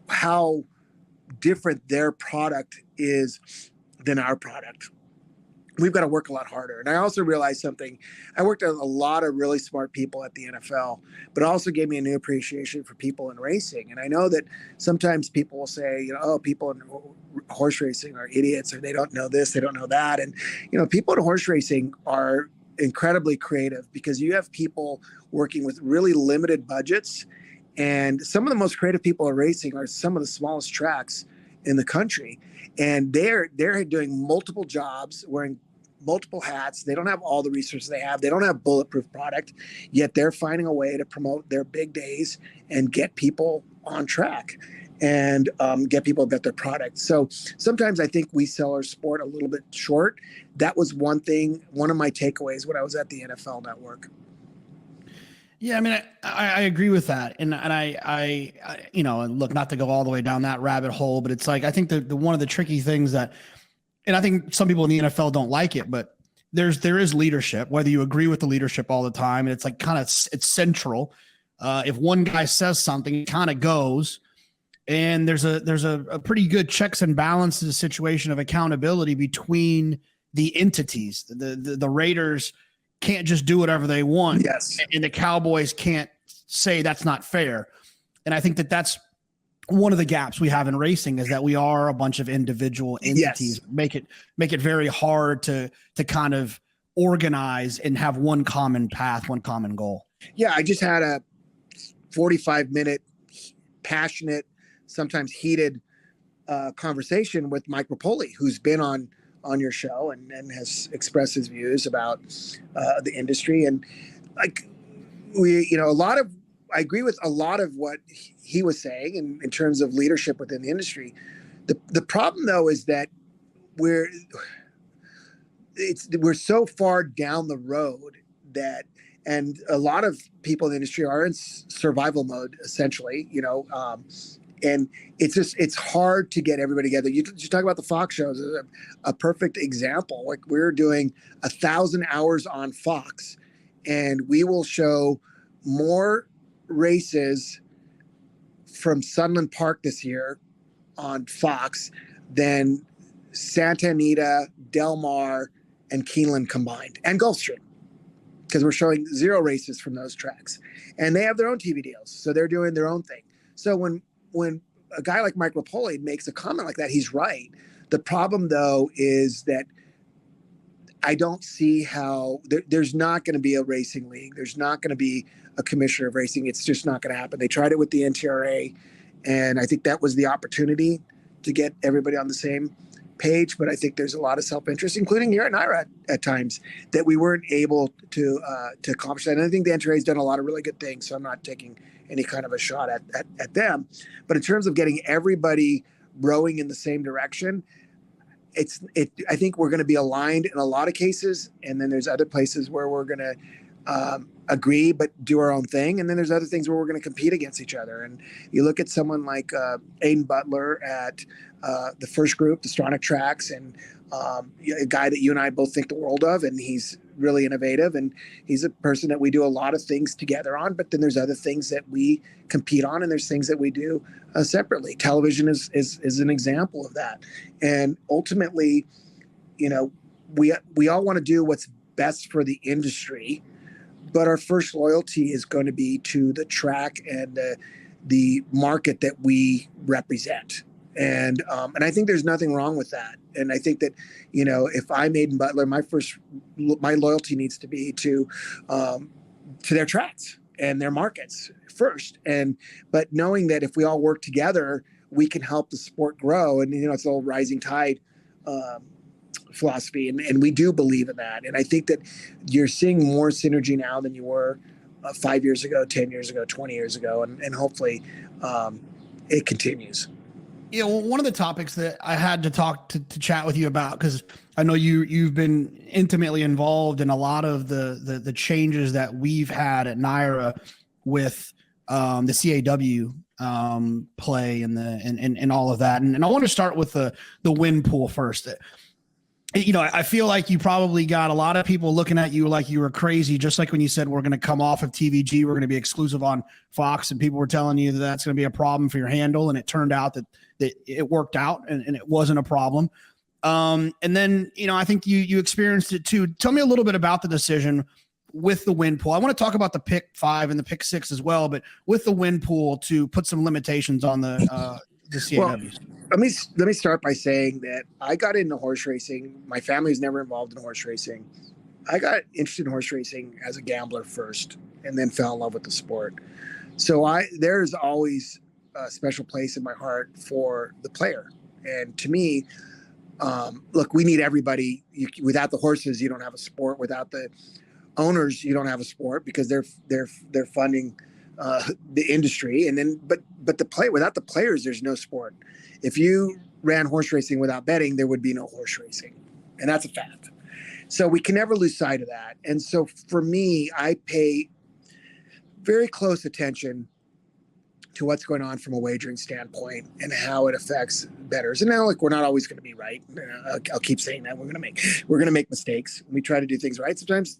[SPEAKER 3] how different their product is than our product. we've got to work a lot harder. And I also realized something. I worked with a lot of really smart people at the NFL, but it also gave me a new appreciation for people in racing. And I know that sometimes people will say, oh, people in horse racing are idiots, or they don't know this, they don't know that. And, people in horse racing are incredibly creative because you have people working with really limited budgets. And some of the most creative people in racing are some of the smallest tracks in the country. And they're doing multiple jobs, wearing multiple hats. They don't have all the resources they have. They don't have bulletproof product, yet they're finding a way to promote their big days and get people on track and get people to bet their product. So sometimes I think we sell our sport a little bit short. That was one of my takeaways when I was at the NFL Network.
[SPEAKER 2] Yeah, I mean, I agree with that, and I look, not to go all the way down that rabbit hole, but it's like I think the one of the tricky things that, and I think some people in the NFL don't like it, but there is leadership, whether you agree with the leadership all the time, and it's like it's central. If one guy says something, it kind of goes, and there's a pretty good checks and balances situation of accountability between the entities. The Raiders can't just do whatever they want.
[SPEAKER 3] Yes.
[SPEAKER 2] And the Cowboys can't say that's not fair. And I think that that's one of the gaps we have in racing, is that we are a bunch of individual entities. Yes. Make it very hard to kind of organize and have one common path, one common goal.
[SPEAKER 3] Yeah. I just had a 45-minute passionate, sometimes heated conversation with Mike Rapoli, who's been on your show and has expressed his views about the industry. And like I agree with a lot of what he was saying in terms of leadership within the industry. The problem though is that we're so far down the road that, and a lot of people in the industry are in survival mode, essentially, and it's hard to get everybody together. You talk about the Fox shows, a perfect example. Like, we're doing 1,000 hours on Fox, and we will show more races from Sunland Park this year on Fox than Santa Anita, Del Mar, and Keeneland combined, and Gulfstream, because we're showing 0 races from those tracks. And they have their own TV deals, so they're doing their own thing. So when a guy like Mike Rapoli makes a comment like that, he's right. The problem, though, is that I don't see how there's not going to be a racing league. There's not going to be a commissioner of racing. It's just not going to happen. They tried it with the NTRA, and I think that was the opportunity to get everybody on the same page. But I think there's a lot of self-interest, including here at NYRA at times, that we weren't able to accomplish that. And I think the NTRA has done a lot of really good things, so I'm not taking any kind of a shot at them. But in terms of getting everybody rowing in the same direction, I think we're going to be aligned in a lot of cases, and then there's other places where we're going to agree but do our own thing, and then there's other things where we're going to compete against each other. And you look at someone like Aiden Butler at the First Group, the Stronach Tracks, and a guy that you and I both think the world of, and he's really innovative, and he's a person that we do a lot of things together on. But then there's other things that we compete on, and there's things that we do separately. Television is an example of that. And ultimately, we all want to do what's best for the industry, but our first loyalty is going to be to the track and the market that we represent. And I think there's nothing wrong with that. And I think that, if I'm Aiden Butler, my loyalty needs to be to their tracks and their markets first. But knowing that if we all work together, we can help the sport grow. And, it's all rising tide philosophy. And we do believe in that. And I think that you're seeing more synergy now than you were 5 years ago, 10 years ago, 20 years ago. And hopefully it continues.
[SPEAKER 2] One of the topics that I had to talk to chat with you about, because I know you've been intimately involved in a lot of the changes that we've had at NYRA with the CAW play and all of that. And I want to start with the win pool first. I feel like you probably got a lot of people looking at you like you were crazy, just like when you said, we're going to come off of TVG, we're going to be exclusive on Fox, and people were telling you that that's going to be a problem for your handle. And it turned out that it worked out and it wasn't a problem. And then, I think you experienced it too. Tell me a little bit about the decision with the win pool. I want to talk about the pick 5 and the pick 6 as well, but with the win pool to put some limitations on the CAWs.
[SPEAKER 3] Well, let me start by saying that I got into horse racing. My family was never involved in horse racing. I got interested in horse racing as a gambler first, and then fell in love with the sport. So there's always a special place in my heart for the player. And to me, look, we need everybody. Without the horses, you don't have a sport. Without the owners, you don't have a sport, because they're funding the industry. And then, but without the players, there's no sport. If you ran horse racing without betting, there would be no horse racing, and that's a fact. So we can never lose sight of that. And so for me, I pay very close attention to what's going on from a wagering standpoint and how it affects bettors. And now, we're not always going to be right. I'll keep saying that. We're going to make mistakes. We try to do things right. Sometimes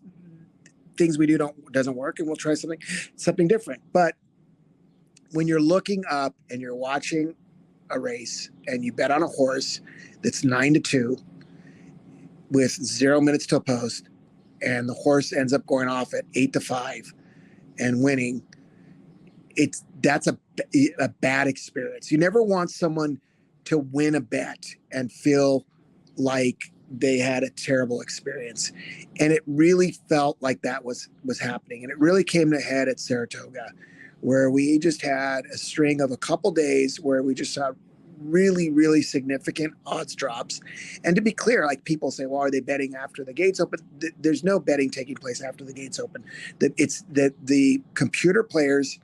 [SPEAKER 3] things we do doesn't work, and we'll try something different. But when you're looking up and you're watching a race and you bet on a horse that's 9-2 with 0 minutes till post, and the horse ends up going off at 8-5 and winning, that's a bad experience. You never want someone to win a bet and feel like they had a terrible experience. And it really felt like that was happening. And it really came to a head at Saratoga, where we just had a string of a couple days where we just saw really, really significant odds drops. And to be clear, like, people say, well, are they betting after the gates open? There's no betting taking place after the gates open. It's that the computer players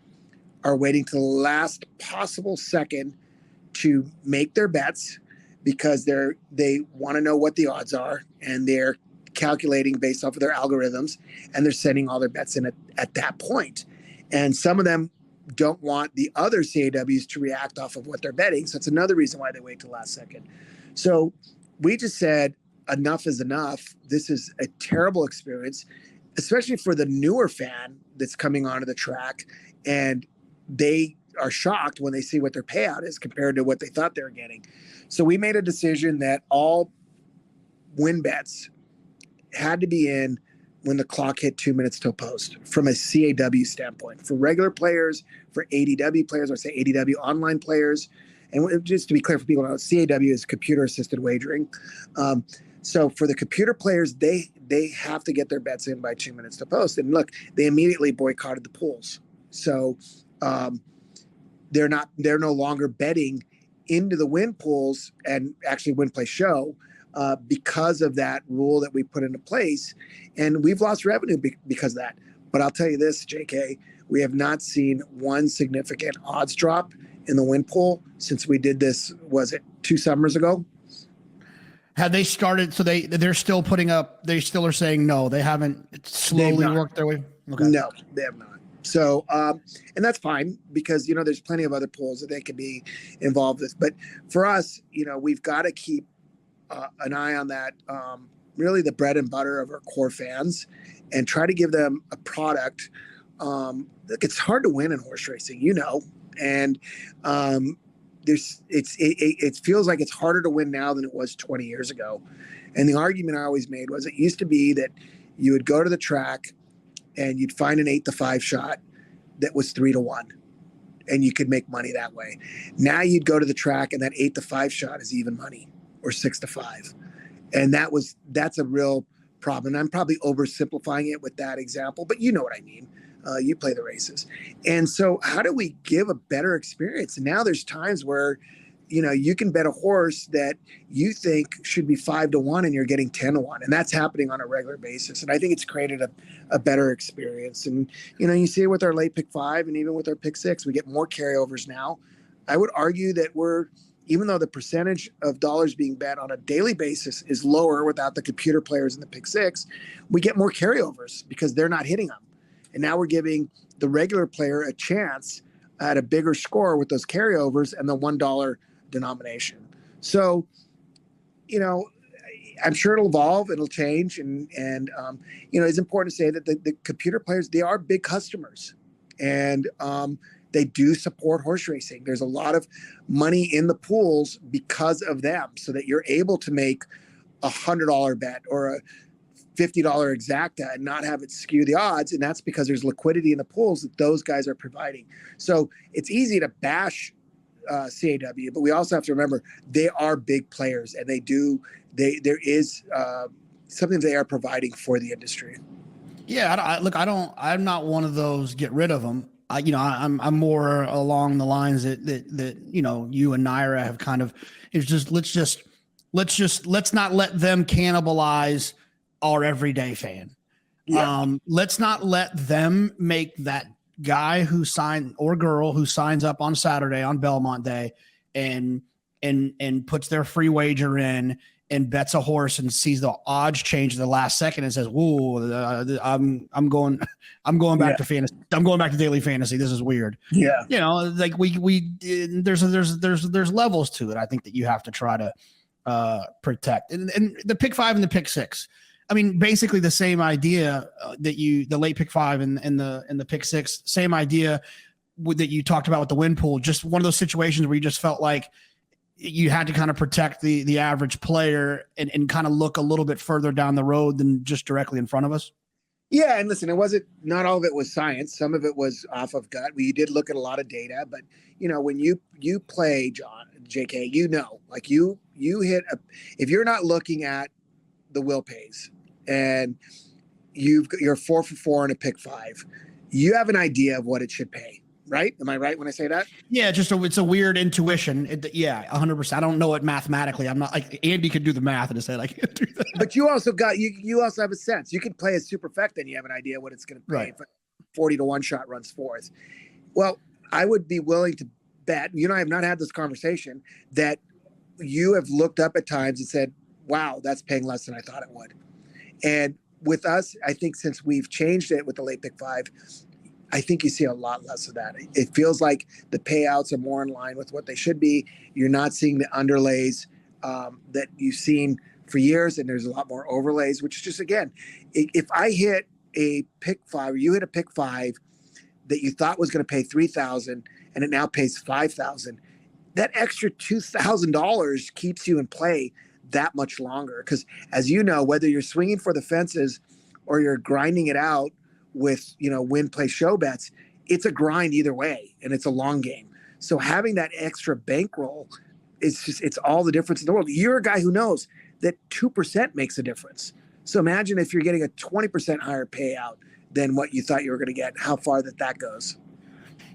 [SPEAKER 3] are waiting to the last possible second to make their bets, because they want to know what the odds are, and they're calculating based off of their algorithms, and they're sending all their bets in at that point. And some of them don't want the other CAWs to react off of what they're betting. So it's another reason why they wait till the last second. So we just said, enough is enough. This is a terrible experience, especially for the newer fan that's coming onto the track, and they are shocked when they see what their payout is compared to what they thought they were getting. So we made a decision that all win bets had to be in when the clock hit 2 minutes till post, from a CAW standpoint. For regular players, for ADW players, or say ADW online players. And just to be clear for people, know, CAW is computer assisted wagering. So for the computer players, they have to get their bets in by 2 minutes to post. And look, they immediately boycotted the pools. So they're no longer betting into the win pools and actually win play show because of that rule that we put into place. And we've lost revenue because of that. But I'll tell you this, JK, we have not seen one significant odds drop in the win pool since we did this, was it 2 summers ago? Have they started? So they're still putting up, they still are saying no, they haven't slowly worked their way? Okay. No, they have not. So, and that's fine, because, there's plenty of other pools that they could be involved with. But for us, we've got to keep an eye on that, really the bread and butter of our core fans, and try to give them a product. Look, it's hard to win in horse racing, and it feels like it's harder to win now than it was 20 years ago. And the argument I always made was, it used to be that you would go to the track and you'd find an 8-5 shot that was 3-1, and you could make money that way. Now you'd go to the track and that 8-5 shot is even money, or 6-5. And that's a real problem. And I'm probably oversimplifying it with that example, but you know what I mean. You play the races. And so how do we give a better experience? And now there's times where, you can bet a horse that you think should be 5-1 and you're getting 10-1. And that's happening on a regular basis. And I think it's created a better experience. And, you see it with our late pick 5 and even with our pick 6, we get more carryovers now. I would argue that even though the percentage of dollars being bet on a daily basis is lower without the computer players in the pick 6, we get more carryovers because they're not hitting them. And now we're giving the regular player a chance at a bigger score with those carryovers and the $1 denomination. So, I'm sure it'll evolve, it'll change. And it's important to say that the computer players, they are big customers. And they do support horse racing. There's a lot of money in the pools because of them, so that you're able to make $100 bet or a $50 exacta and not have it skew the odds. And that's because there's liquidity in the pools that those guys are providing. So it's easy to bash CAW, but we also have to remember they are big players, and there is something they are providing for the industry.
[SPEAKER 2] Yeah, I'm not one of those get rid of them. I'm more along the lines that you and Naira have kind of. It's just let's not let them cannibalize our everyday fan.
[SPEAKER 3] Yeah.
[SPEAKER 2] Let's not let them make that guy who signed or girl who signs up on Saturday on Belmont Day and puts their free wager in and bets a horse and sees the odds change in the last second and says, "Whoa, I'm going back to fantasy. I'm going back to daily fantasy. This is weird."
[SPEAKER 3] Yeah.
[SPEAKER 2] Like there's levels to it. I think that you have to try to protect and the pick 5 and the pick 6. I mean, basically the same idea the late pick 5 and the pick 6, same idea that you talked about with the win pool. Just one of those situations where you just felt like you had to kind of protect the average player and kind of look a little bit further down the road than just directly in front of us.
[SPEAKER 3] Yeah, and listen, not all of it was science. Some of it was off of gut. We did look at a lot of data, but when you play, JK, like you hit if you're not looking at the will pays and you're 4 for 4 in a pick 5, you have an idea of what it should pay, right? Am I right when I say that?
[SPEAKER 2] Yeah, it's a weird intuition. 100%. I don't know it mathematically. I'm not like Andy could do the math and just say I can't do that.
[SPEAKER 3] But you also have a sense. You can play a superfecta and you have an idea what it's going to pay.
[SPEAKER 2] Right.
[SPEAKER 3] If a 40 to 1 shot runs 4th. Well, I would be willing to bet. I have not had this conversation that you have looked up at times and said, "Wow, that's paying less than I thought it would." And with us, I think since we've changed it with the late pick 5, I think you see a lot less of that. It feels like the payouts are more in line with what they should be. You're not seeing the underlays that you've seen for years, and there's a lot more overlays, which is just, again, if I hit a pick 5, or you hit a pick 5 that you thought was going to pay $3,000 and it now pays $5,000, that extra $2,000 keeps you in play that much longer. Because as you know, whether you're swinging for the fences or you're grinding it out with win, play, show bets, it's a grind either way, and it's a long game. So having that extra bankroll it's all the difference in the world. You're a guy who knows that 2% makes a difference. So imagine if you're getting a 20% higher payout than what you thought you were going to get, how far that goes.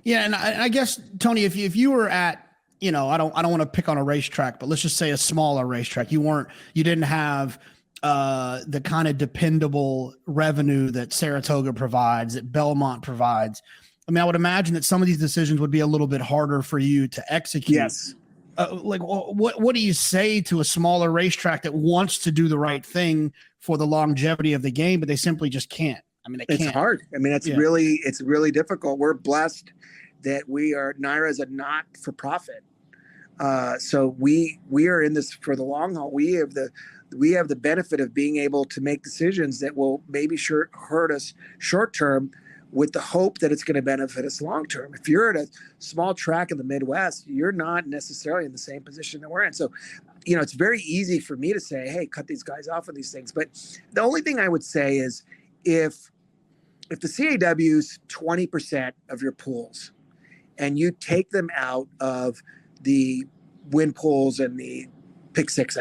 [SPEAKER 2] Yeah, and I guess, Tony, if you were at, I don't want to pick on a racetrack, but let's just say a smaller racetrack. You didn't have the kind of dependable revenue that Saratoga provides, that Belmont provides. I mean, I would imagine that some of these decisions would be a little bit harder for you to execute.
[SPEAKER 3] Yes.
[SPEAKER 2] Like, what do you say to a smaller racetrack that wants to do the right thing for the longevity of the game, but they simply just can't? I mean,
[SPEAKER 3] it's hard. I mean, it's really difficult. We're blessed that Naira is a not-for-profit. So we are in this for the long haul. We have the benefit of being able to make decisions that will maybe hurt us short term, with the hope that it's going to benefit us long term. If you're at a small track in the Midwest, you're not necessarily in the same position that we're in. So, it's very easy for me to say, "Hey, cut these guys off of these things." But the only thing I would say is, if the CAW's 20% of your pools, and you take them out of the win pools and the pick 6,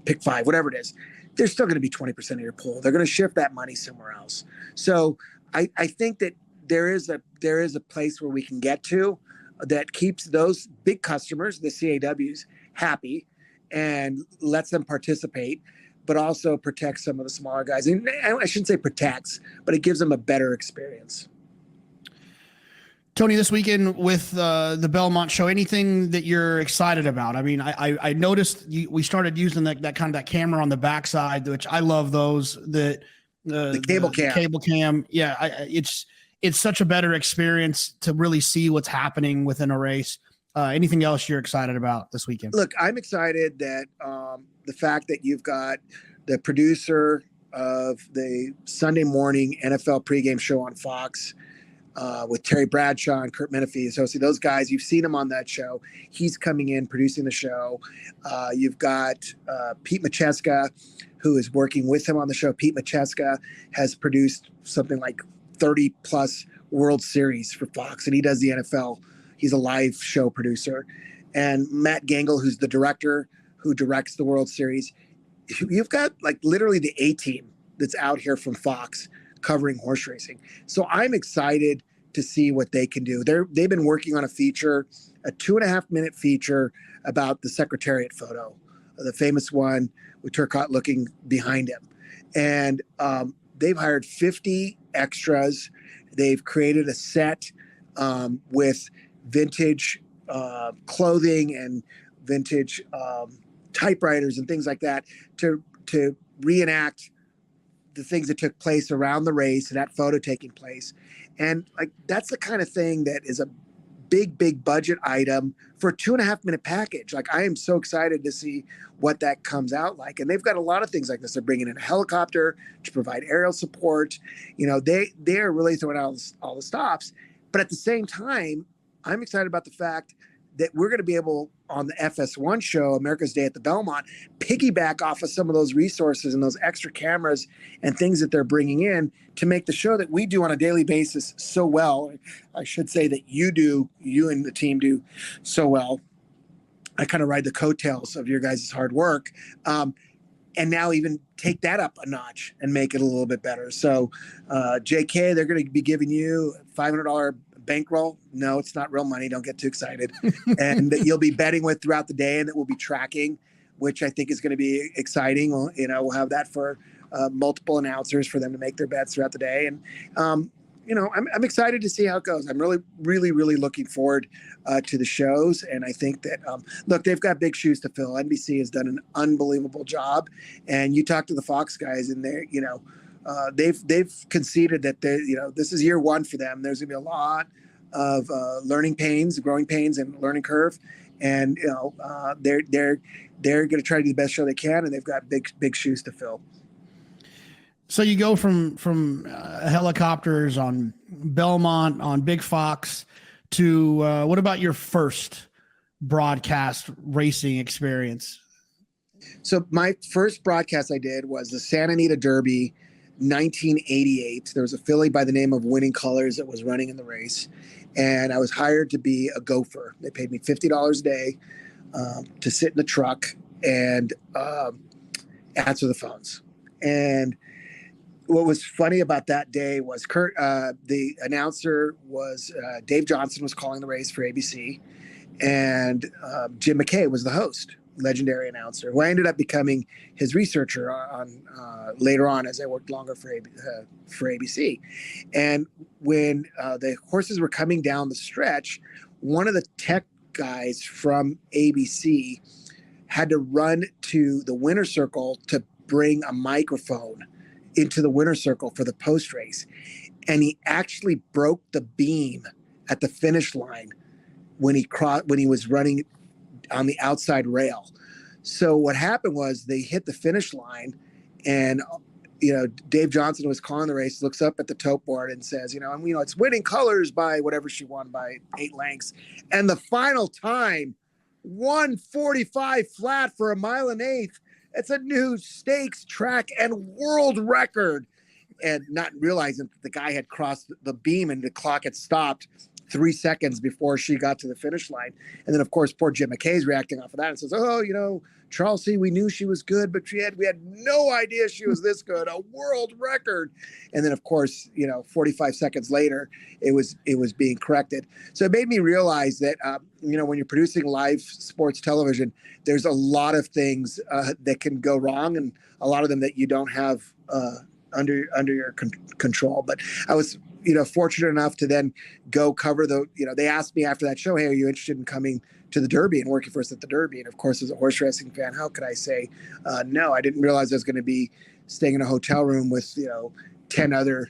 [SPEAKER 3] pick 5, whatever it is, they're still going to be 20% of your pool. They're going to shift that money somewhere else. So I think that there is a place where we can get to that keeps those big customers, the CAWs, happy and lets them participate, but also protects some of the smaller guys. And I shouldn't say protects, but it gives them a better experience.
[SPEAKER 2] Tony, this weekend with the Belmont show, anything that you're excited about? I mean, I noticed we started using that kind of that camera on the backside, which I love those. The cable cam. Cable cam. Yeah, it's such a better experience to really see what's happening within a race. Anything else you're excited about this weekend?
[SPEAKER 3] Look, I'm excited that the fact that you've got the producer of the Sunday morning NFL pregame show on Fox with Terry Bradshaw and Kurt Menefee. So see those guys, you've seen him on that show. He's coming in, producing the show. You've got Pete Macheska, who is working with him on the show. Pete Macheska has produced something like 30 plus World Series for Fox, and he does the NFL. He's a live show producer. And Matt Gangle, who's the director who directs the World Series. You've got like literally the A-team that's out here from Fox covering horse racing. So I'm excited to see what they can do. They've been working on a feature, a 2.5-minute feature about the Secretariat photo, the famous one with Turcotte looking behind him. And they've hired 50 extras. They've created a set with vintage clothing and vintage typewriters and things like that to reenact the things that took place around the race and that photo taking place. And like, that's the kind of thing that is a big budget item for a 2.5-minute package. Like, I am so excited to see what that comes out like. And they've got a lot of things like this. They're bringing in a helicopter to provide aerial support. You know, they're really throwing out all the stops. But at the same time, I'm excited about the fact that we're going to be able, on the FS1 show, America's Day at the Belmont, piggyback off of some of those resources and those extra cameras and things that they're bringing in to make the show that we do on a daily basis so well. I should say that you and the team do so well. I kind of ride the coattails of your guys' hard work. And now even take that up a notch and make it a little bit better. So JK, they're going to be giving you a $500 bankroll. No, it's not real money. Don't get too excited. And that you'll be betting with throughout the day, and that we'll be tracking, which I think is going to be exciting. We'll have that for multiple announcers for them to make their bets throughout the day. And, I'm excited to see how it goes. I'm really looking forward to the shows. And I think that, look, they've got big shoes to fill. NBC has done an unbelievable job. And you talk to the Fox guys, and they're, they've conceded that this is year one for them. There's gonna be a lot of growing pains and learning curve, and they're gonna try to do the best show they can, and they've got big shoes to fill.
[SPEAKER 2] So you go from helicopters on Belmont on Big Fox to what about your first broadcast racing experience?
[SPEAKER 3] So my first broadcast I did was the Santa Anita Derby, 1988. There was a filly by the name of Winning Colors that was running in the race, and I was hired to be a gopher. They paid me $50 a day to sit in the truck and answer the phones. And what was funny about that day was the announcer was Dave Johnson was calling the race for ABC, and Jim McKay was the host, legendary announcer, who I ended up becoming his researcher on later on as I worked longer for ABC. And when the horses were coming down the stretch, one of the tech guys from ABC had to run to the winner's circle to bring a microphone into the winner's circle for the post race. And he actually broke the beam at the finish line when he was running on the outside rail. So what happened was they hit the finish line, and Dave Johnson was calling the race, looks up at the tote board and says, it's Winning Colors by whatever she won by 8 lengths. And the final time, 1:45 flat for 1 1/8 miles. It's a new stakes track and world record. And not realizing that the guy had crossed the beam and the clock had stopped 3 seconds before she got to the finish line. And then, of course, poor Jim McKay's reacting off of that and says, Charles C., we knew she was good, but we had no idea she was this good, a world record. And then, of course, 45 seconds later, it was being corrected. So it made me realize that, when you're producing live sports television, there's a lot of things that can go wrong, and a lot of them that you don't have under your control. But I was fortunate enough to then go cover they asked me after that show, hey, are you interested in coming to the Derby and working for us at the Derby? And of course, as a horse racing fan, how could I say no? I didn't realize I was going to be staying in a hotel room with 10 other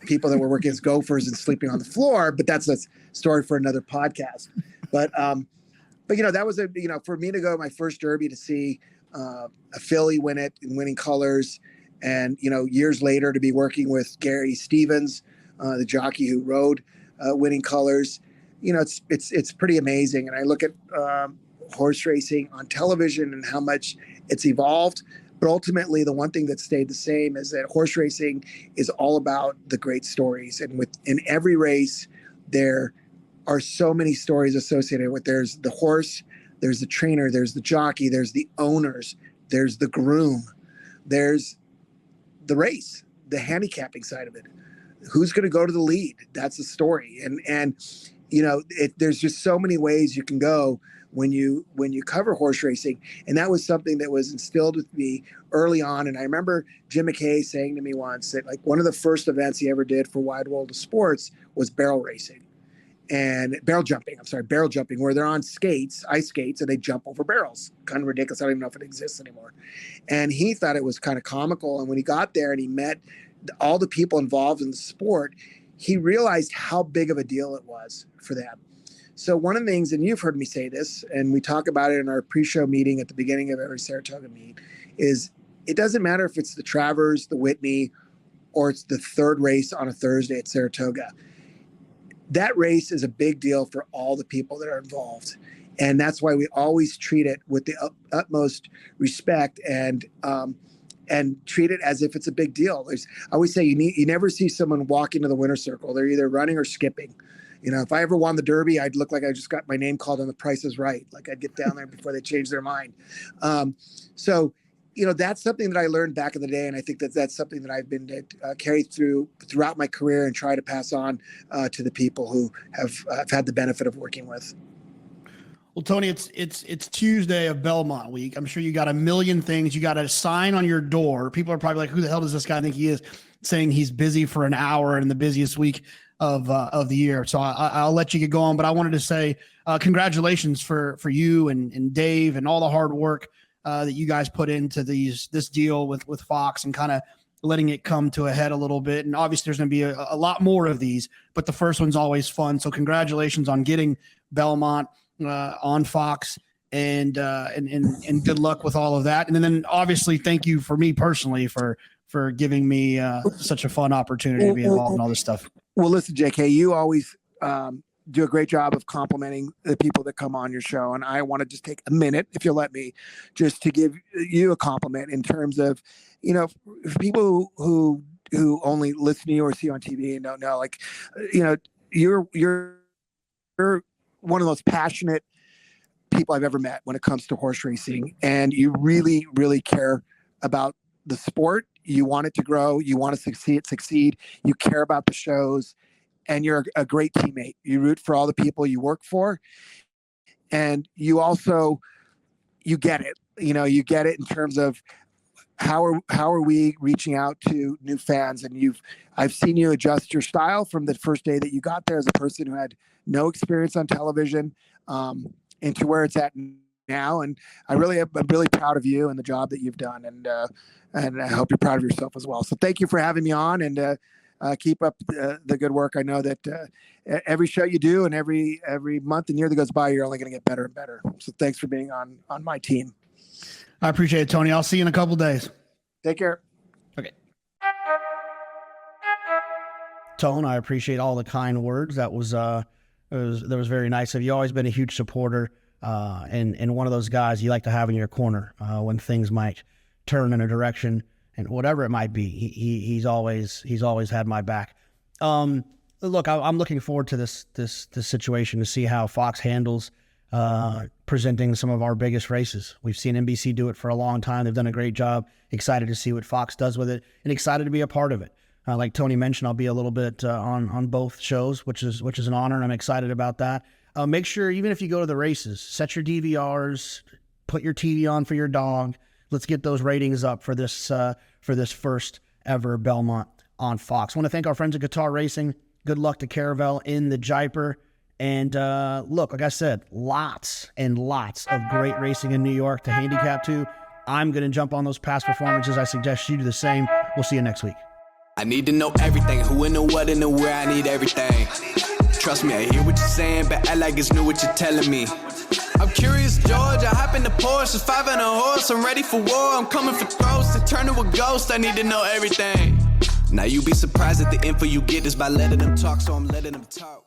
[SPEAKER 3] people that were working as gophers and sleeping on the floor. But that's a story for another podcast. But that was for me to go to my first Derby to see a filly win it in Winning Colors, and years later to be working with Gary Stevens, the jockey who rode winning colors. You know, it's pretty amazing. And I look at horse racing on television and how much it's evolved. But ultimately, the one thing that stayed the same is that horse racing is all about the great stories. And in every race, there are so many stories associated with. There's the horse, there's the trainer, there's the jockey, there's the owners, there's the groom, there's the race, the handicapping side of it. Who's going to go to the lead? That's the story. And you know, there's just so many ways you can go when you cover horse racing. And that was something that was instilled with me early on. And I remember Jim McKay saying to me once that, like, one of the first events he ever did for Wide World of Sports was barrel jumping, where they're on skates, ice skates, and they jump over barrels. Kind of ridiculous. I don't even know if it exists anymore. And he thought it was kind of comical. And when he got there and he met all the people involved in the sport, he realized how big of a deal it was for them. So one of the things, and you've heard me say this, and we talk about it in our pre-show meeting at the beginning of every Saratoga meet, is it doesn't matter if it's the Travers, the Whitney, or it's the third race on a Thursday at Saratoga. That race is a big deal for all the people that are involved. And that's why we always treat it with the utmost respect and treat it as if it's a big deal. I always say you never see someone walk into the winner's circle. They're either running or skipping. You know, if I ever won the Derby, I'd look like I just got my name called on The Price is Right. Like, I'd get down there before they change their mind. So, you know, that's something that I learned back in the day. And I think that's something that I've been carried throughout my career and try to pass on to the people who have had the benefit of working with.
[SPEAKER 2] Well, Tony, it's Tuesday of Belmont week. I'm sure you got a million things. You got a sign on your door. People are probably like, who the hell does this guy think he is, saying he's busy for an hour in the busiest week of the year. So I'll let you get going, but I wanted to say congratulations for you and Dave and all the hard work that you guys put into this deal with Fox and kind of letting it come to a head a little bit. And obviously there's going to be a lot more of these, but the first one's always fun. So congratulations on getting Belmont on Fox and good luck with all of that. And then obviously thank you for me personally for giving me such a fun opportunity to be involved in all this stuff.
[SPEAKER 3] Well, listen, JK, you always do a great job of complimenting the people that come on your show. And I want to just take a minute, if you'll let me, just to give you a compliment in terms of, you know, for people who only listen to you or see you on TV and don't know, like, you know, you're one of the most passionate people I've ever met when it comes to horse racing. And you really, really care about the sport. You want it to grow. You want to succeed. You care about the shows, and you're a great teammate. You root for all the people you work for, and you get it. You know, you get it in terms of how are we reaching out to new fans? And I've seen you adjust your style from the first day that you got there as a person who had no experience on television into where it's at now. And I'm really proud of you and the job that you've done. And I hope you're proud of yourself as well. So thank you for having me on, and keep up the good work. I know that every show you do and every month and year that goes by, you're only going to get better and better. So thanks for being on my team.
[SPEAKER 2] I appreciate it, Tony. I'll see you in a couple days.
[SPEAKER 3] Take care.
[SPEAKER 2] Okay. Tone, I appreciate all the kind words. That was very nice of you. Always been a huge supporter and one of those guys you like to have in your corner when things might turn in a direction and whatever it might be. He's always had my back. Look, I'm looking forward to this situation to see how Fox handles presenting some of our biggest races. We've seen NBC do it for a long time. They've done a great job. Excited to see what Fox does with it, and excited to be a part of it. Like Tony mentioned, I'll be a little bit on both shows, which is an honor, and I'm excited about that. Make sure, even if you go to the races, set your DVRs, put your TV on for your dog. Let's get those ratings up for this first ever Belmont on Fox. I want to thank our friends at Guitar Racing. Good luck to Caravel in the Jaipur. And look, like I said, lots and lots of great racing in New York to handicap to. I'm going to jump on those past performances. I suggest you do the same. We'll see you next week.
[SPEAKER 1] I need to know everything, who and the what and the where, I need everything. Trust me, I hear what you're saying, but act like it's new what you're telling me. I'm curious, George, I hop in the Porsche, it's 5 and a horse, I'm ready for war, I'm coming for throats, to turn to a ghost, I need to know everything. Now you be surprised at the info you get is by letting them talk, so I'm letting them talk.